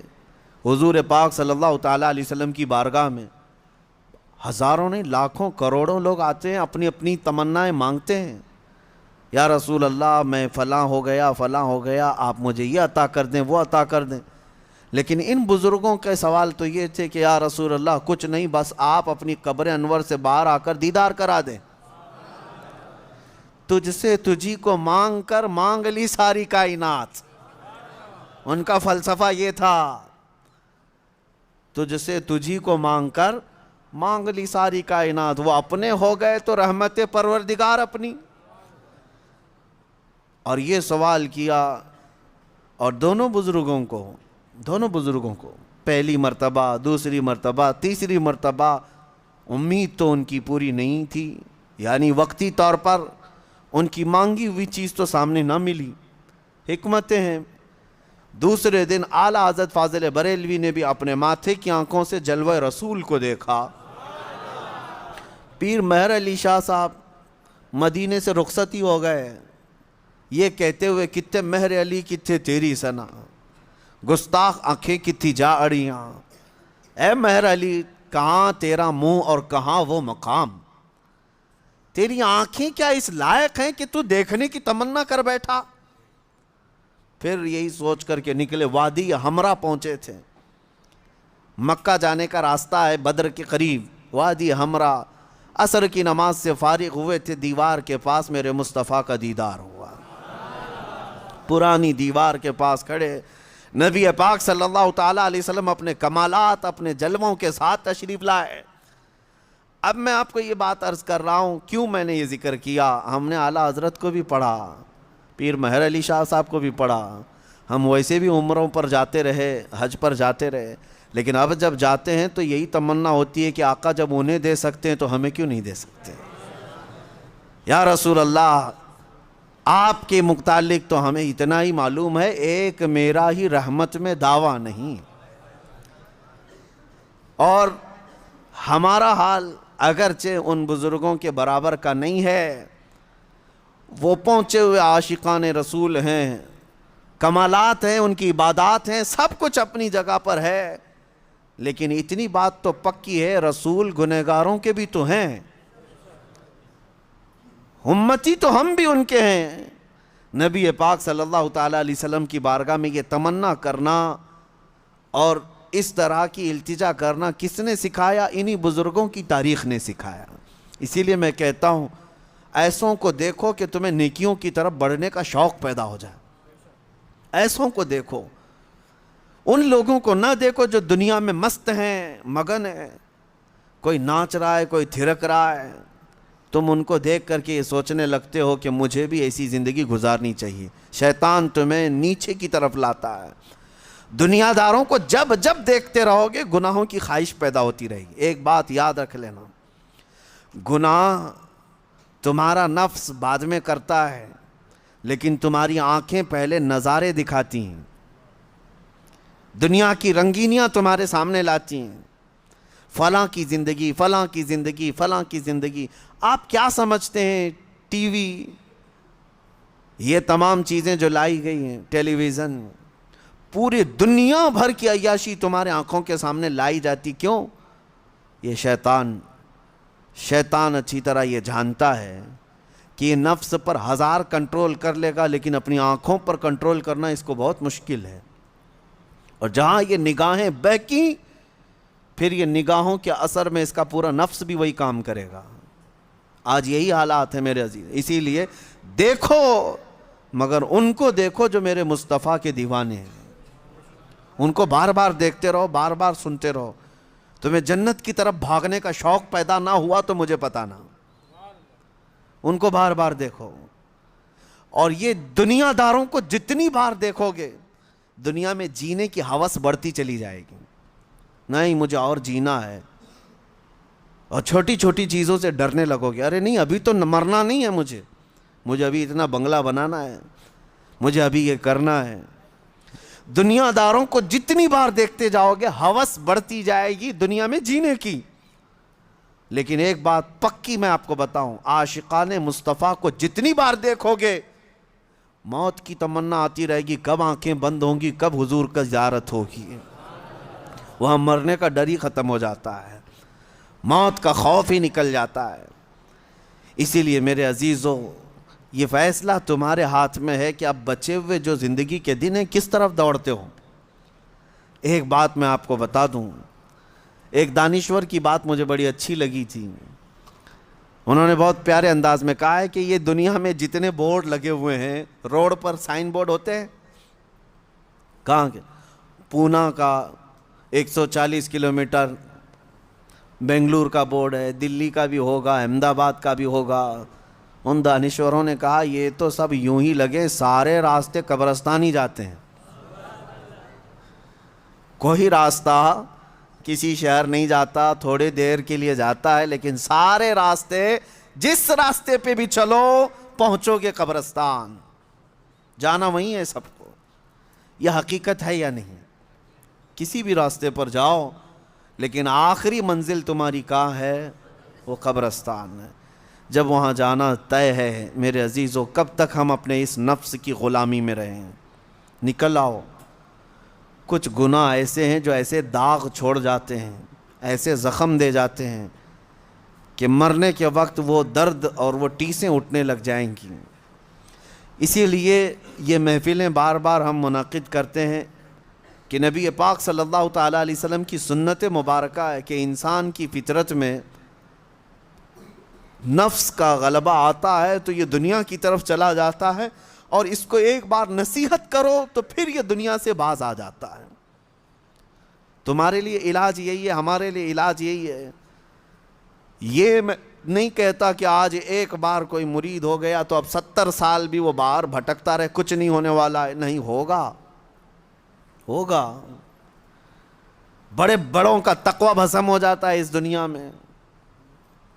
S1: حضور پاک صلی اللہ تعالیٰ علیہ وسلم کی بارگاہ میں. ہزاروں نہیں لاکھوں کروڑوں لوگ آتے ہیں, اپنی اپنی تمنائیں مانگتے ہیں. یا رسول اللہ میں فلاں ہو گیا, آپ مجھے یہ عطا کر دیں, وہ عطا کر دیں. لیکن ان بزرگوں کے سوال تو یہ تھے کہ یا رسول اللہ کچھ نہیں, بس آپ اپنی قبر انور سے باہر آ کر دیدار کرا دیں. تجھ سے تجھی کو مانگ کر مانگ لی ساری کائنات. ان کا فلسفہ یہ تھا, تجھ سے تجھی کو مانگ کر مانگ لی ساری کائنات. وہ اپنے ہو گئے تو رحمت پروردگار اپنی. اور یہ سوال کیا, اور دونوں بزرگوں کو پہلی مرتبہ, دوسری مرتبہ, تیسری مرتبہ امید تو ان کی پوری نہیں تھی, یعنی وقتی طور پر ان کی مانگی ہوئی چیز تو سامنے نہ ملی. حکمتیں ہیں. دوسرے دن اعلیٰ حضرت فاضل بریلوی نے بھی اپنے ماتھے کی آنکھوں سے جلوہ رسول کو دیکھا. پیر مہر علی شاہ صاحب مدینے سے رخصتی ہو گئے, یہ کہتے ہوئے کتے مہر علی کتے تیری سنا, گستاخ آنکھیں کتھی جا اڑیاں. اے مہر علی کہاں تیرا منہ اور کہاں وہ مقام, تیری آنکھیں کیا اس لائق ہیں کہ تو دیکھنے کی تمنا کر بیٹھا. پھر یہی سوچ کر کے نکلے, وادی ہمراہ پہنچے تھے. مکہ جانے کا راستہ ہے بدر کے قریب, وادی ہمراہ. عصر کی نماز سے فارغ ہوئے تھے, دیوار کے پاس میرے مصطفیٰ کا دیدار ہوا. پرانی دیوار کے پاس کھڑے نبی پاک صلی اللہ تعالیٰ علیہ وسلم اپنے کمالات, اپنے جلووں کے ساتھ تشریف لائے. اب میں آپ کو یہ بات عرض کر رہا ہوں, کیوں میں نے یہ ذکر کیا. ہم نے اعلیٰ حضرت کو بھی پڑھا, پیر مہر علی شاہ صاحب کو بھی پڑھا, ہم ویسے بھی عمروں پر جاتے رہے, حج پر جاتے رہے, لیکن اب جب جاتے ہیں تو یہی تمنا ہوتی ہے کہ آقا جب انہیں دے سکتے ہیں تو ہمیں کیوں نہیں دے سکتے. یا رسول اللہ آپ کے متعلق تو ہمیں اتنا ہی معلوم ہے, ایک میرا ہی رحمت میں دعویٰ نہیں. اور ہمارا حال اگرچہ ان بزرگوں کے برابر کا نہیں ہے, وہ پہنچے ہوئے عاشقان رسول ہیں, کمالات ہیں, ان کی عبادات ہیں, سب کچھ اپنی جگہ پر ہے. لیکن اتنی بات تو پکی ہے, رسول گنہگاروں کے بھی تو ہیں, امتی تو ہم بھی ان کے ہیں. نبی پاک صلی اللہ تعالیٰ علیہ وسلم کی بارگاہ میں یہ تمنا کرنا اور اس طرح کی التجا کرنا کس نے سکھایا؟ انہی بزرگوں کی تاریخ نے سکھایا. اسی لیے میں کہتا ہوں ایسوں کو دیکھو کہ تمہیں نیکیوں کی طرف بڑھنے کا شوق پیدا ہو جائے. ایسوں کو دیکھو, ان لوگوں کو نہ دیکھو جو دنیا میں مست ہیں, مگن ہیں, کوئی ناچ رہا ہے, کوئی تھرک رہا ہے. تم ان کو دیکھ کر کے یہ سوچنے لگتے ہو کہ مجھے بھی ایسی زندگی گزارنی چاہیے. شیطان تمہیں نیچے کی طرف لاتا ہے. دنیا داروں کو جب جب دیکھتے رہو گے گناہوں کی خواہش پیدا ہوتی رہے گی. ایک بات یاد رکھ لینا, گناہ تمہارا نفس بعد میں کرتا ہے, لیکن تمہاری آنکھیں پہلے نظارے دکھاتی ہیں, دنیا کی رنگینیاں تمہارے سامنے لاتی ہیں. فلاں کی زندگی, فلاں کی زندگی, فلاں کی زندگی. آپ کیا سمجھتے ہیں ٹی وی, یہ تمام چیزیں جو لائی گئی ہیں, ٹیلی ویژن, پوری دنیا بھر کی عیاشی تمہارے آنکھوں کے سامنے لائی جاتی. کیوں؟ یہ شیطان اچھی طرح یہ جانتا ہے کہ یہ نفس پر ہزار کنٹرول کر لے گا, لیکن اپنی آنکھوں پر کنٹرول کرنا اس کو بہت مشکل ہے. اور جہاں یہ نگاہیں بہکی, پھر یہ نگاہوں کے اثر میں اس کا پورا نفس بھی وہی کام کرے گا. آج یہی حالات ہیں میرے عزیز. اسی لیے دیکھو, مگر ان کو دیکھو جو میرے مصطفیٰ کے دیوانے ہیں. ان کو بار بار دیکھتے رہو, بار بار سنتے رہو. تمہیں جنت کی طرف بھاگنے کا شوق پیدا نہ ہوا تو مجھے پتا نہ. ان کو بار بار دیکھو. اور یہ دنیا داروں کو جتنی بار دیکھو گے دنیا میں جینے کی ہوس بڑھتی چلی جائے گی. نہیں مجھے اور جینا ہے, اور چھوٹی چھوٹی چیزوں سے ڈرنے لگو گے. ارے نہیں ابھی تو مرنا نہیں ہے, مجھے ابھی اتنا بنگلہ بنانا ہے, مجھے ابھی یہ کرنا ہے. دنیا داروں کو جتنی بار دیکھتے جاؤ گے ہوس بڑھتی جائے گی دنیا میں جینے کی. لیکن ایک بات پکی میں آپ کو بتاؤں, عاشقان مصطفیٰ کو جتنی بار دیکھو گے موت کی تمنا آتی رہے گی, کب آنکھیں بند ہوں گی, کب حضور کا زیارت ہوگی. وہاں مرنے کا ڈر ہی ختم ہو جاتا ہے, موت کا خوف ہی نکل جاتا ہے. اسی لیے میرے عزیزو, یہ فیصلہ تمہارے ہاتھ میں ہے کہ اب بچے ہوئے جو زندگی کے دن ہیں کس طرف دوڑتے ہو. ایک بات میں آپ کو بتا دوں, ایک دانشور کی بات مجھے بڑی اچھی لگی تھی. انہوں نے بہت پیارے انداز میں کہا ہے کہ یہ دنیا میں جتنے بورڈ لگے ہوئے ہیں, روڈ پر سائن بورڈ ہوتے ہیں, کہاں کے, پونا کا 140 کلومیٹر, بنگلور کا بورڈ ہے, دلی کا بھی ہوگا, احمد آباد کا بھی ہوگا. ان دانشوروں نے کہا یہ تو سب یوں ہی لگے, سارے راستے قبرستان ہی جاتے ہیں. کوئی راستہ کسی شہر نہیں جاتا, تھوڑی دیر کے لیے جاتا ہے, لیکن سارے راستے جس راستے پہ بھی چلو پہنچو گے قبرستان. جانا وہیں ہے سب کو. یہ حقیقت ہے یا نہیں؟ کسی بھی راستے پر جاؤ لیکن آخری منزل تمہاری کہاں ہے؟ وہ قبرستان ہے. جب وہاں جانا طے ہے میرے عزیزو, کب تک ہم اپنے اس نفس کی غلامی میں رہیں؟ نکل آؤ. کچھ گناہ ایسے ہیں جو ایسے داغ چھوڑ جاتے ہیں, ایسے زخم دے جاتے ہیں کہ مرنے کے وقت وہ درد اور وہ ٹیسیں اٹھنے لگ جائیں گی. اسی لیے یہ محفلیں بار بار ہم منعقد کرتے ہیں کہ نبی پاک صلی اللہ تعالیٰ علیہ وسلم کی سنت مبارکہ ہے کہ انسان کی فطرت میں نفس کا غلبہ آتا ہے تو یہ دنیا کی طرف چلا جاتا ہے, اور اس کو ایک بار نصیحت کرو تو پھر یہ دنیا سے باز آ جاتا ہے. تمہارے لیے علاج یہی ہے, ہمارے لیے علاج یہی ہے. یہ میں نہیں کہتا کہ آج ایک بار کوئی مرید ہو گیا تو اب 70 سال بھی وہ باہر بھٹکتا رہے, کچھ نہیں ہونے والا ہے. نہیں ہوگا, بڑے بڑوں کا تقوی بھسم ہو جاتا ہے اس دنیا میں.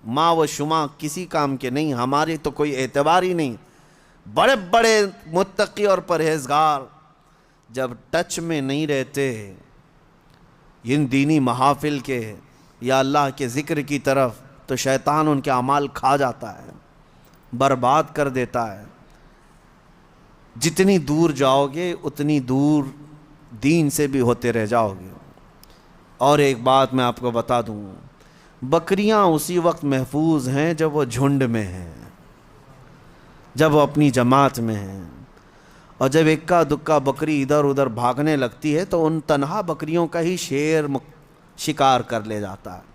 S1: ماں و شما کسی کام کے نہیں, ہماری تو کوئی اعتبار ہی نہیں. بڑے بڑے متقی اور پرہیزگار جب ٹچ میں نہیں رہتے ان دینی محافل کے یا اللہ کے ذکر کی طرف, تو شیطان ان کے اعمال کھا جاتا ہے, برباد کر دیتا ہے. جتنی دور جاؤ گے اتنی دور دین سے بھی ہوتے رہ جاؤ گے. اور ایک بات میں آپ کو بتا دوں, بکریاں اسی وقت محفوظ ہیں جب وہ جھنڈ میں ہیں, جب وہ اپنی جماعت میں ہیں. اور جب اکا دکا بکری ادھر ادھر بھاگنے لگتی ہے تو ان تنہا بکریوں کا ہی شیر شکار کر لے جاتا ہے.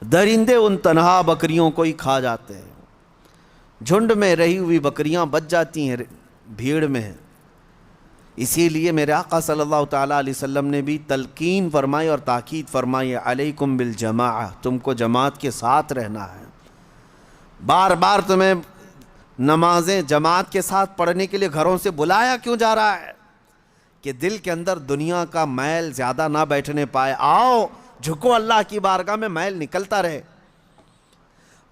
S1: درندے ان تنہا بکریوں کو ہی کھا جاتے ہیں. جھنڈ میں رہی ہوئی بکریاں بچ جاتی ہیں بھیڑ میں. اسی لیے میرے آقا صلی اللہ تعالیٰ علیہ وسلم نے بھی تلقین فرمائی اور تاکید فرمائی, علیکم بالجماعہ, تم کو جماعت کے ساتھ رہنا ہے. بار بار تمہیں نمازیں جماعت کے ساتھ پڑھنے کے لیے گھروں سے بلایا کیوں جا رہا ہے؟ کہ دل کے اندر دنیا کا میل زیادہ نہ بیٹھنے پائے. آؤ جھکو اللہ کی بارگاہ میں, میل نکلتا رہے.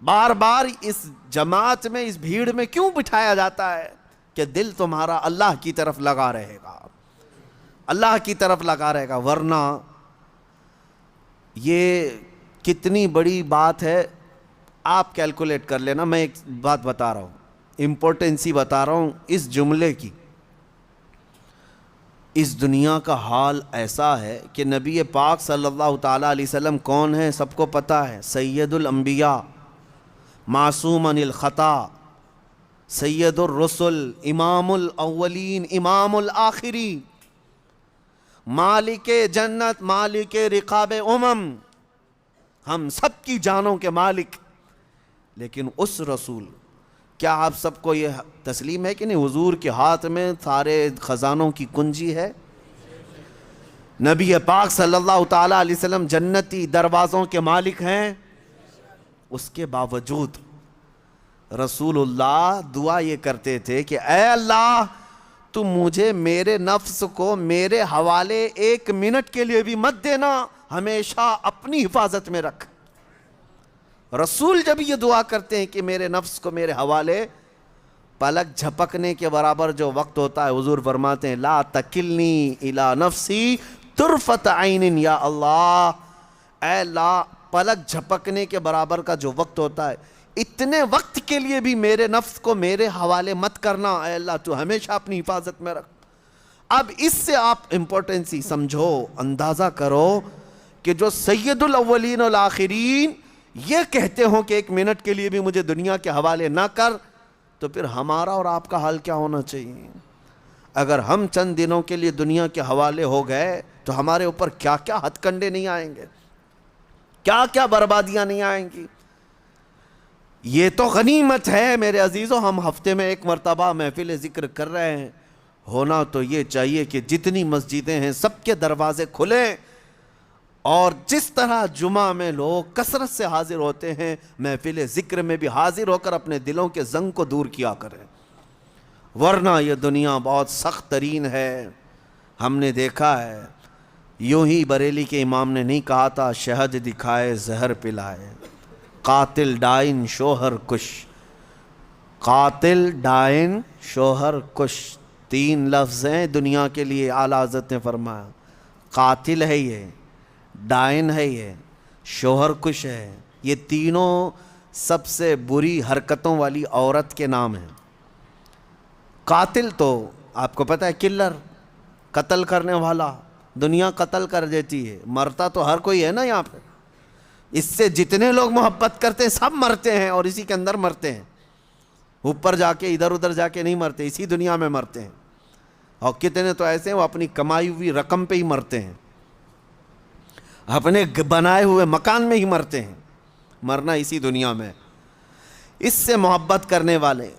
S1: بار بار اس جماعت میں, اس بھیڑ میں کیوں بٹھایا جاتا ہے؟ کہ دل تمہارا اللہ کی طرف لگا رہے گا, اللہ کی طرف لگا رہے گا. ورنہ یہ کتنی بڑی بات ہے, آپ کیلکولیٹ کر لینا. میں ایک بات بتا رہا ہوں, امپورٹنسی بتا رہا ہوں اس جملے کی. اس دنیا کا حال ایسا ہے کہ نبی پاک صلی اللہ تعالیٰ علیہ وسلم کون ہے سب کو پتہ ہے. سید الانبیاء, معصوم عن الخطا, سید الرسل, امام الاولین امام الآخرین, مالک جنت, مالک رقاب امم, ہم سب کی جانوں کے مالک. لیکن اس رسول, کیا آپ سب کو یہ تسلیم ہے کہ نہیں حضور کے ہاتھ میں سارے خزانوں کی کنجی ہے؟ نبی پاک صلی اللہ تعالیٰ علیہ وسلم جنتی دروازوں کے مالک ہیں. اس کے باوجود رسول اللہ دعا یہ کرتے تھے کہ اے اللہ تو مجھے میرے نفس کو میرے حوالے 1 منٹ کے لیے بھی مت دینا، ہمیشہ اپنی حفاظت میں رکھ۔ رسول جب یہ دعا کرتے ہیں کہ میرے نفس کو میرے حوالے، پلک جھپکنے کے برابر جو وقت ہوتا ہے حضور فرماتے ہیں لا تکلنی الی نفسی طرفت عین یا اللہ، اے اللہ پلک جھپکنے کے برابر کا جو وقت ہوتا ہے اتنے وقت کے لیے بھی میرے نفس کو میرے حوالے مت کرنا، اے اللہ تو ہمیشہ اپنی حفاظت میں رکھ۔ اب اس سے آپ امپورٹنسی سمجھو، اندازہ کرو کہ جو سید الاولین والآخرین یہ کہتے ہوں کہ 1 منٹ کے لیے بھی مجھے دنیا کے حوالے نہ کر، تو پھر ہمارا اور آپ کا حال کیا ہونا چاہیے؟ اگر ہم چند دنوں کے لیے دنیا کے حوالے ہو گئے تو ہمارے اوپر کیا کیا ہتھ کنڈے نہیں آئیں گے، کیا کیا بربادیاں نہیں آئیں گی۔ یہ تو غنیمت ہے میرے عزیزوں، ہم ہفتے میں 1 مرتبہ محفل ذکر کر رہے ہیں، ہونا تو یہ چاہیے کہ جتنی مسجدیں ہیں سب کے دروازے کھلیں، اور جس طرح جمعہ میں لوگ کثرت سے حاضر ہوتے ہیں محفل ذکر میں بھی حاضر ہو کر اپنے دلوں کے زنگ کو دور کیا کریں، ورنہ یہ دنیا بہت سخت ترین ہے۔ ہم نے دیکھا ہے، یوں ہی بریلی کے امام نے نہیں کہا تھا شہد دکھائے زہر پلائے، قاتل ڈائن شوہر کش، قاتل ڈائن شوہر کش، 3 لفظ ہیں دنیا کے لیے۔ اعلیٰ حضرت نے فرمایا قاتل ہے یہ، ڈائن ہے یہ، شوہر کش ہے، یہ تینوں سب سے بری حرکتوں والی عورت کے نام ہیں۔ قاتل تو آپ کو پتہ ہے کلر، قتل کرنے والا، دنیا قتل کر دیتی ہے، مرتا تو ہر کوئی ہے نا یہاں پہ، اس سے جتنے لوگ محبت کرتے ہیں سب مرتے ہیں اور اسی کے اندر مرتے ہیں، اوپر جا کے ادھر ادھر جا کے نہیں مرتے، اسی دنیا میں مرتے ہیں۔ اور کتنے تو ایسے ہیں وہ اپنی کمائی ہوئی رقم پہ ہی مرتے ہیں، اپنے بنائے ہوئے مکان میں ہی مرتے ہیں، مرنا اسی دنیا میں۔ اس سے محبت کرنے والے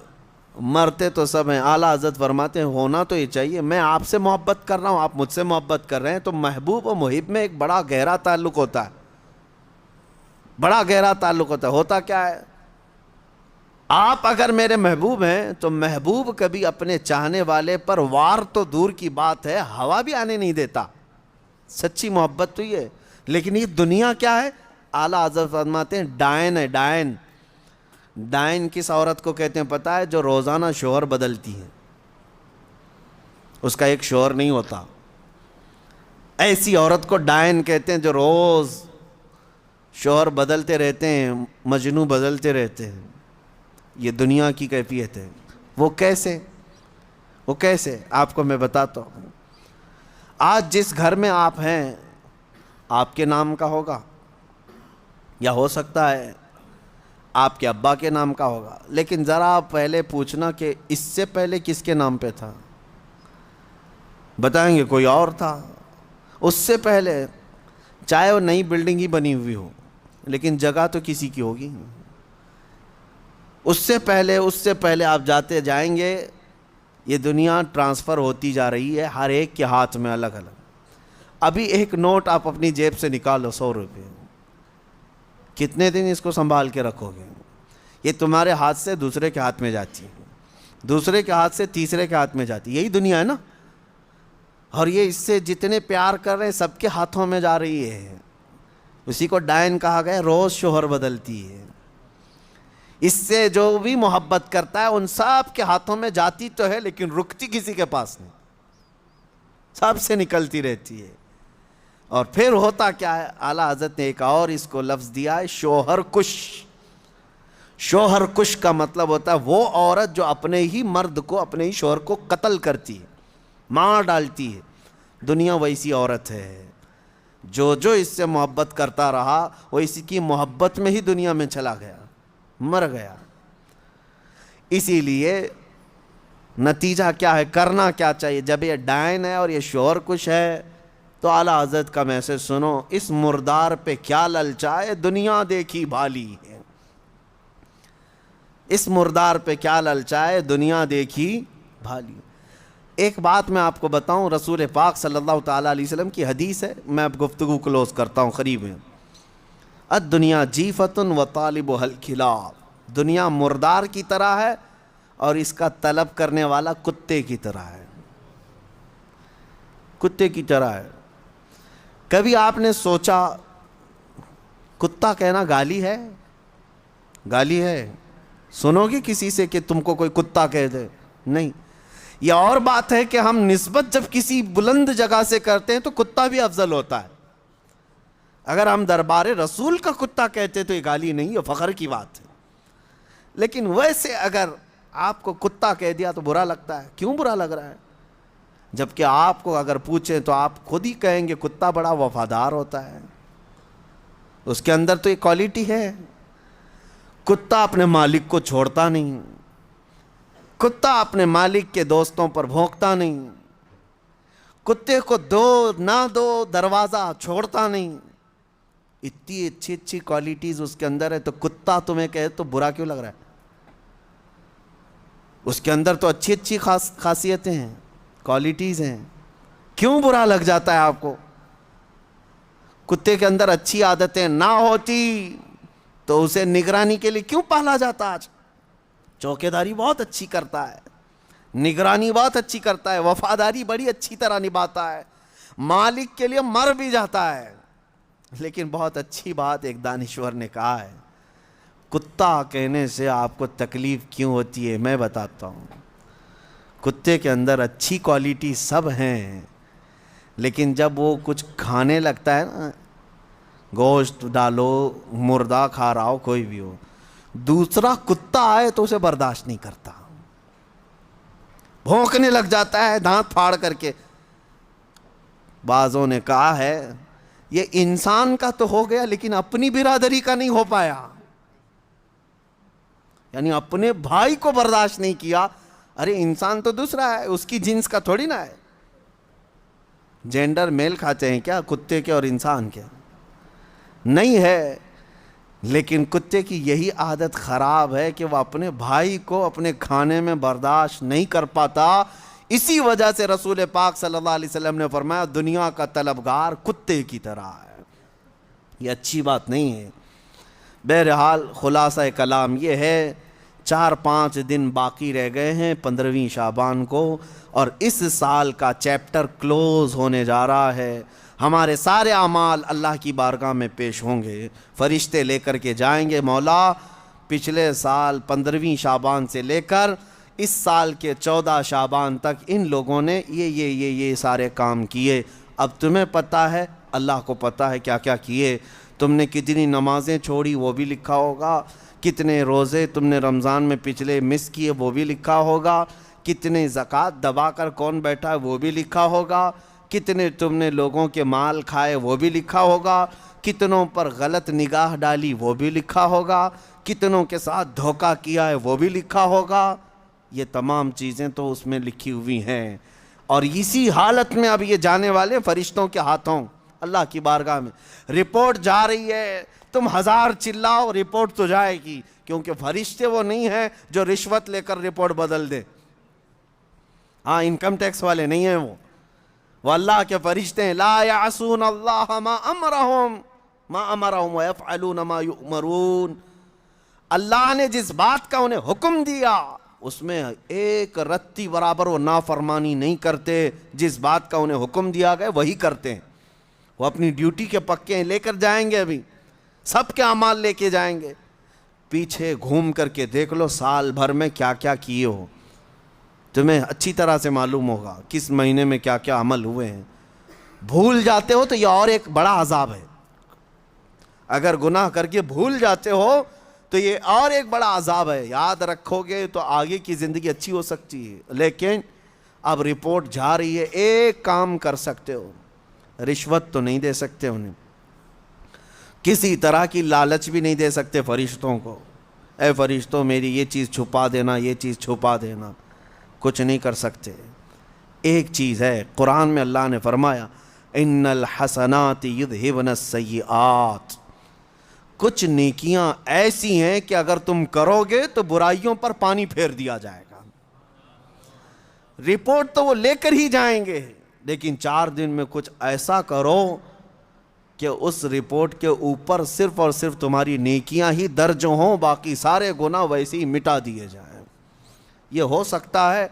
S1: مرتے تو سب ہیں۔ اعلیٰ حضرت فرماتے ہیں ہونا تو یہ چاہیے، میں آپ سے محبت کر رہا ہوں، آپ مجھ سے محبت کر رہے ہیں، تو محبوب و محب میں ایک بڑا گہرا تعلق ہوتا ہے، بڑا گہرا تعلق ہوتا ہے۔ ہوتا کیا ہے، آپ اگر میرے محبوب ہیں تو محبوب کبھی اپنے چاہنے والے پر وار تو دور کی بات ہے، ہوا بھی آنے نہیں دیتا، سچی محبت تو یہ ہے۔ لیکن یہ دنیا کیا ہے، اعلیٰ حضرت فرماتے ہیں ڈائن ہے، ڈائن۔ ڈائن کس عورت کو کہتے ہیں پتہ ہے؟ جو روزانہ شوہر بدلتی ہے، اس کا ایک شوہر نہیں ہوتا، ایسی عورت کو ڈائن کہتے ہیں جو روز شوہر بدلتے رہتے ہیں، مجنوں بدلتے رہتے ہیں۔ یہ دنیا کی کیفیت ہے۔ وہ کیسے آپ کو میں بتاتا ہوں۔ آج جس گھر میں آپ ہیں آپ کے نام کا ہوگا، یا ہو سکتا ہے آپ کے ابا کے نام کا ہوگا، لیکن ذرا پہلے پوچھنا کہ اس سے پہلے کس کے نام پہ تھا؟ بتائیں گے کوئی اور تھا۔ اس سے پہلے چاہے وہ نئی بلڈنگ ہی بنی ہوئی ہو لیکن جگہ تو کسی کی ہوگی۔ اس سے پہلے آپ جاتے جائیں گے، یہ دنیا ٹرانسفر ہوتی جا رہی ہے ہر ایک کے ہاتھ میں الگ الگ۔ ابھی ایک نوٹ آپ اپنی جیب سے نکالو، 100 روپے، کتنے دن اس کو سنبھال کے رکھو گے؟ یہ تمہارے ہاتھ سے دوسرے کے ہاتھ میں جاتی ہے، دوسرے کے ہاتھ سے تیسرے کے ہاتھ میں جاتی ہے، یہی دنیا ہے نا۔ اور یہ اس سے جتنے پیار کر رہے ہیں سب کے ہاتھوں میں جا رہی ہے۔ اسی کو ڈائن کہا گیا، روز شوہر بدلتی ہے۔ اس سے جو بھی محبت کرتا ہے ان سب کے ہاتھوں میں جاتی تو ہے لیکن رکتی کسی کے پاس نہیں، سب سے نکلتی رہتی ہے۔ اور پھر ہوتا کیا ہے، اعلیٰ حضرت نے ایک اور اس کو لفظ دیا ہے، شوہر کش۔ شوہر کش کا مطلب ہوتا ہے وہ عورت جو اپنے ہی مرد کو، اپنے ہی شوہر کو قتل کرتی ہے، مار ڈالتی ہے۔ دنیا ویسی عورت ہے، جو اس سے محبت کرتا رہا وہ اسی کی محبت میں ہی دنیا میں چلا گیا، مر گیا۔ اسی لیے نتیجہ کیا ہے، کرنا کیا چاہیے؟ جب یہ ڈائن ہے اور یہ شوہر کش ہے تو اعلیٰ حضرت کا میسج سنو، اس مردار پہ کیا للچائے دنیا دیکھی بھالی ہے۔ اس مردار پہ کیا للچائے دنیا دیکھی بھالی۔ ایک بات میں آپ کو بتاؤں، رسول پاک صلی اللہ تعالیٰ علیہ وسلم کی حدیث ہے، میں اب گفتگو کلوز کرتا ہوں قریب میں۔ الدنیا جیفۃ و طالبھا الکلاب، دنیا مردار کی طرح ہے اور اس کا طلب کرنے والا کتے کی طرح ہے، کتے کی طرح ہے۔ کبھی آپ نے سوچا کتا کہنا گالی ہے؟ گالی ہے؟ سنو گے کسی سے کہ تم کو کوئی کتا کہہ دے؟ نہیں۔ یہ اور بات ہے کہ ہم نسبت جب کسی بلند جگہ سے کرتے ہیں تو کتا بھی افضل ہوتا ہے۔ اگر ہم دربار رسول کا کتا کہتے تو یہ گالی نہیں، یہ فخر کی بات ہے۔ لیکن ویسے اگر آپ کو کتا کہہ دیا تو برا لگتا ہے۔ کیوں برا لگ رہا ہے؟ جبکہ آپ کو اگر پوچھیں تو آپ خود ہی کہیں گے کتا بڑا وفادار ہوتا ہے، اس کے اندر تو یہ کوالٹی ہے۔ کتا اپنے مالک کو چھوڑتا نہیں، کتا اپنے مالک کے دوستوں پر بھونکتا نہیں، کتے کو دو نہ دو دروازہ چھوڑتا نہیں۔ اتنی اچھی اچھی کوالٹیز اس کے اندر ہے، تو کتا تمہیں کہے تو برا کیوں لگ رہا ہے؟ اس کے اندر تو اچھی اچھی خاصیتیں ہیں، کوالٹیز ہیں، کیوں برا لگ جاتا ہے آپ کو؟ کتے کے اندر اچھی عادتیں نہ ہوتی تو اسے نگرانی کے لیے کیوں پالا جاتا؟ آج چوکیداری بہت اچھی کرتا ہے، نگرانی بہت اچھی کرتا ہے، وفاداری بڑی اچھی طرح نبھاتا ہے، مالک کے لیے مر بھی جاتا ہے۔ لیکن بہت اچھی بات ایک دانشور نے کہا ہے، کتا کہنے سے آپ کو تکلیف کیوں ہوتی ہے؟ میں بتاتا ہوں۔ کتے کے اندر اچھی کوالٹی سب ہیں، لیکن جب وہ کچھ کھانے لگتا ہے نا، گوشت ڈالو، مردہ کھا رہا ہو، کوئی بھی ہو، دوسرا کتا آئے تو اسے برداشت نہیں کرتا، بھونکنے لگ جاتا ہے دانت پھاڑ کر کے۔ بعضوں نے کہا ہے یہ انسان کا تو ہو گیا لیکن اپنی برادری کا نہیں ہو پایا، یعنی اپنے بھائی کو برداشت نہیں کیا۔ ارے انسان تو دوسرا ہے، اس کی جنس کا تھوڑی نہ ہے۔ جینڈر میل کھاتے ہیں کیا کتے کے اور انسان کے؟ نہیں ہے۔ لیکن کتے کی یہی عادت خراب ہے کہ وہ اپنے بھائی کو اپنے کھانے میں برداشت نہیں کر پاتا۔ اسی وجہ سے رسول پاک صلی اللہ علیہ وسلم نے فرمایا دنیا کا طلبگار کتے کی طرح ہے۔ یہ اچھی بات نہیں ہے۔ بہرحال خلاصہ کلام یہ ہے، 4-5 دن باقی رہ گئے ہیں 15ویں شعبان کو، اور اس سال کا چیپٹر کلوز ہونے جا رہا ہے۔ ہمارے سارے اعمال اللہ کی بارگاہ میں پیش ہوں گے، فرشتے لے کر کے جائیں گے، مولا پچھلے سال 15ویں شعبان سے لے کر اس سال کے 14 شعبان تک ان لوگوں نے یہ سارے کام کیے۔ اب تمہیں پتہ ہے، اللہ کو پتہ ہے کیا کیا کیے۔ تم نے کتنی نمازیں چھوڑی وہ بھی لکھا ہوگا، کتنے روزے تم نے رمضان میں پچھلے مس کیے وہ بھی لکھا ہوگا، کتنے زکوٰۃ دبا کر کون بیٹھا ہے وہ بھی لکھا ہوگا، کتنے تم نے لوگوں کے مال کھائے وہ بھی لکھا ہوگا، کتنوں پر غلط نگاہ ڈالی وہ بھی لکھا ہوگا، کتنوں کے ساتھ دھوکہ کیا ہے وہ بھی لکھا ہوگا۔ یہ تمام چیزیں تو اس میں لکھی ہوئی ہیں، اور اسی حالت میں اب یہ جانے والے فرشتوں کے ہاتھوں اللہ کی بارگاہ میں۔ رپورٹ جا رہی ہے، تم 1000 چلاؤ رپورٹ تو جائے گی، کیونکہ فرشتے وہ نہیں ہیں جو رشوت لے کر رپورٹ بدل دے۔ ہاں انکم ٹیکس والے نہیں ہیں وہ اللہ کے فرشتے ہیں۔ لا یعصون اللہ ما امرہم ویفعلون ما یؤمرون۔ اللہ نے جس بات کا انہیں حکم دیا اس میں ایک رتی برابر وہ نافرمانی نہیں کرتے، جس بات کا انہیں حکم دیا گیا وہی کرتے ہیں۔ وہ اپنی ڈیوٹی کے پکے لے کر جائیں گے، ابھی سب کے اعمال لے کے جائیں گے۔ پیچھے گھوم کر کے دیکھ لو سال بھر میں کیا کیا کیے ہو، تمہیں اچھی طرح سے معلوم ہوگا کس مہینے میں کیا کیا عمل ہوئے ہیں۔ بھول جاتے ہو تو یہ اور ایک بڑا عذاب ہے، اگر گناہ کر کے بھول جاتے ہو تو یہ اور ایک بڑا عذاب ہے۔ یاد رکھو گے تو آگے کی زندگی اچھی ہو سکتی ہے، لیکن اب رپورٹ جا رہی ہے۔ ایک کام کر سکتے ہو، رشوت تو نہیں دے سکتے انہیں، کسی طرح کی لالچ بھی نہیں دے سکتے فرشتوں کو، اے فرشتوں میری یہ چیز چھپا دینا، یہ چیز چھپا دینا، کچھ نہیں کر سکتے۔ ایک چیز ہے، قرآن میں اللہ نے فرمایا ان الحسنات یذہبن السیئات، کچھ نیکیاں ایسی ہیں کہ اگر تم کرو گے تو برائیوں پر پانی پھیر دیا جائے گا۔ رپورٹ تو وہ لے کر ہی جائیں گے، لیکن 4 دن میں کچھ ایسا کرو کہ اس رپورٹ کے اوپر صرف اور صرف تمہاری نیکیاں ہی درج ہوں، باقی سارے گناہ ویسے ہی مٹا دیے جائیں۔ یہ ہو سکتا ہے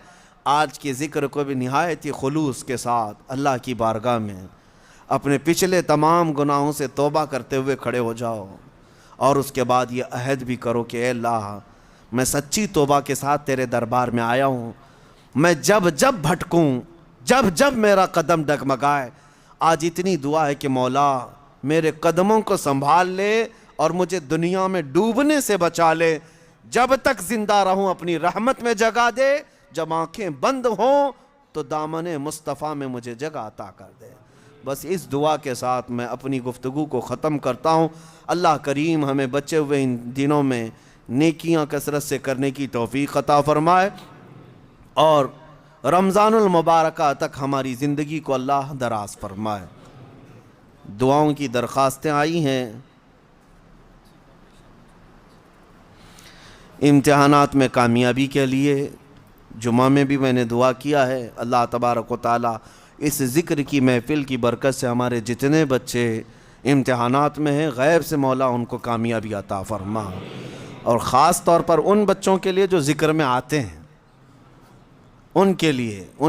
S1: آج کے ذکر کو بھی نہایت ہی خلوص کے ساتھ اللہ کی بارگاہ میں اپنے پچھلے تمام گناہوں سے توبہ کرتے ہوئے کھڑے ہو جاؤ، اور اس کے بعد یہ عہد بھی کرو کہ اے اللہ، میں سچی توبہ کے ساتھ تیرے دربار میں آیا ہوں، میں جب جب بھٹکوں، جب جب میرا قدم ڈگمگائے، آج اتنی دعا ہے کہ مولا میرے قدموں کو سنبھال لے اور مجھے دنیا میں ڈوبنے سے بچا لے، جب تک زندہ رہوں اپنی رحمت میں جگہ دے، جب آنکھیں بند ہوں تو دامن مصطفیٰ میں مجھے جگہ عطا کر دے۔ بس اس دعا کے ساتھ میں اپنی گفتگو کو ختم کرتا ہوں۔ اللہ کریم ہمیں بچے ہوئے ان دنوں میں نیکیاں کثرت سے کرنے کی توفیق عطا فرمائے، اور رمضان المبارکہ تک ہماری زندگی کو اللہ دراز فرمائے۔ دعاؤں کی درخواستیں آئی ہیں۔ امتحانات میں کامیابی کے لیے جمعہ میں بھی میں نے دعا کیا ہے، اللہ تبارک و تعالیٰ اس ذکر کی محفل کی برکت سے ہمارے جتنے بچے امتحانات میں ہیں، غیب سے مولا ان کو کامیابی عطا فرما، اور خاص طور پر ان بچوں کے لیے جو ذکر میں آتے ہیں، ان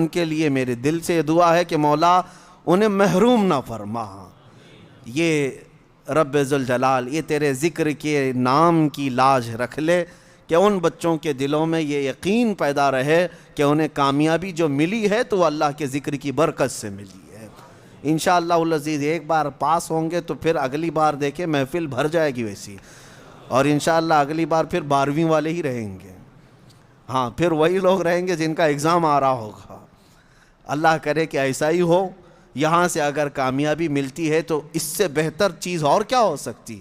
S1: کے لیے میرے دل سے یہ دعا ہے کہ مولا انہیں محروم نہ فرما۔ یہ رب ذوالجلال یہ تیرے ذکر کے نام کی لاج رکھ لے کہ ان بچوں کے دلوں میں یہ یقین پیدا رہے کہ انہیں کامیابی جو ملی ہے تو وہ اللہ کے ذکر کی برکت سے ملی ہے۔ انشاءاللہ العزیز ایک بار پاس ہوں گے تو پھر اگلی بار دیکھیں محفل بھر جائے گی ویسی، اور انشاءاللہ اگلی بار پھر 12ویں والے ہی رہیں گے، ہاں پھر وہی لوگ رہیں گے جن کا ایگزام آ رہا ہوگا۔ اللہ کرے کہ ایسا ہی ہو۔ یہاں سے اگر کامیابی ملتی ہے تو اس سے بہتر چیز اور کیا ہو سکتی؟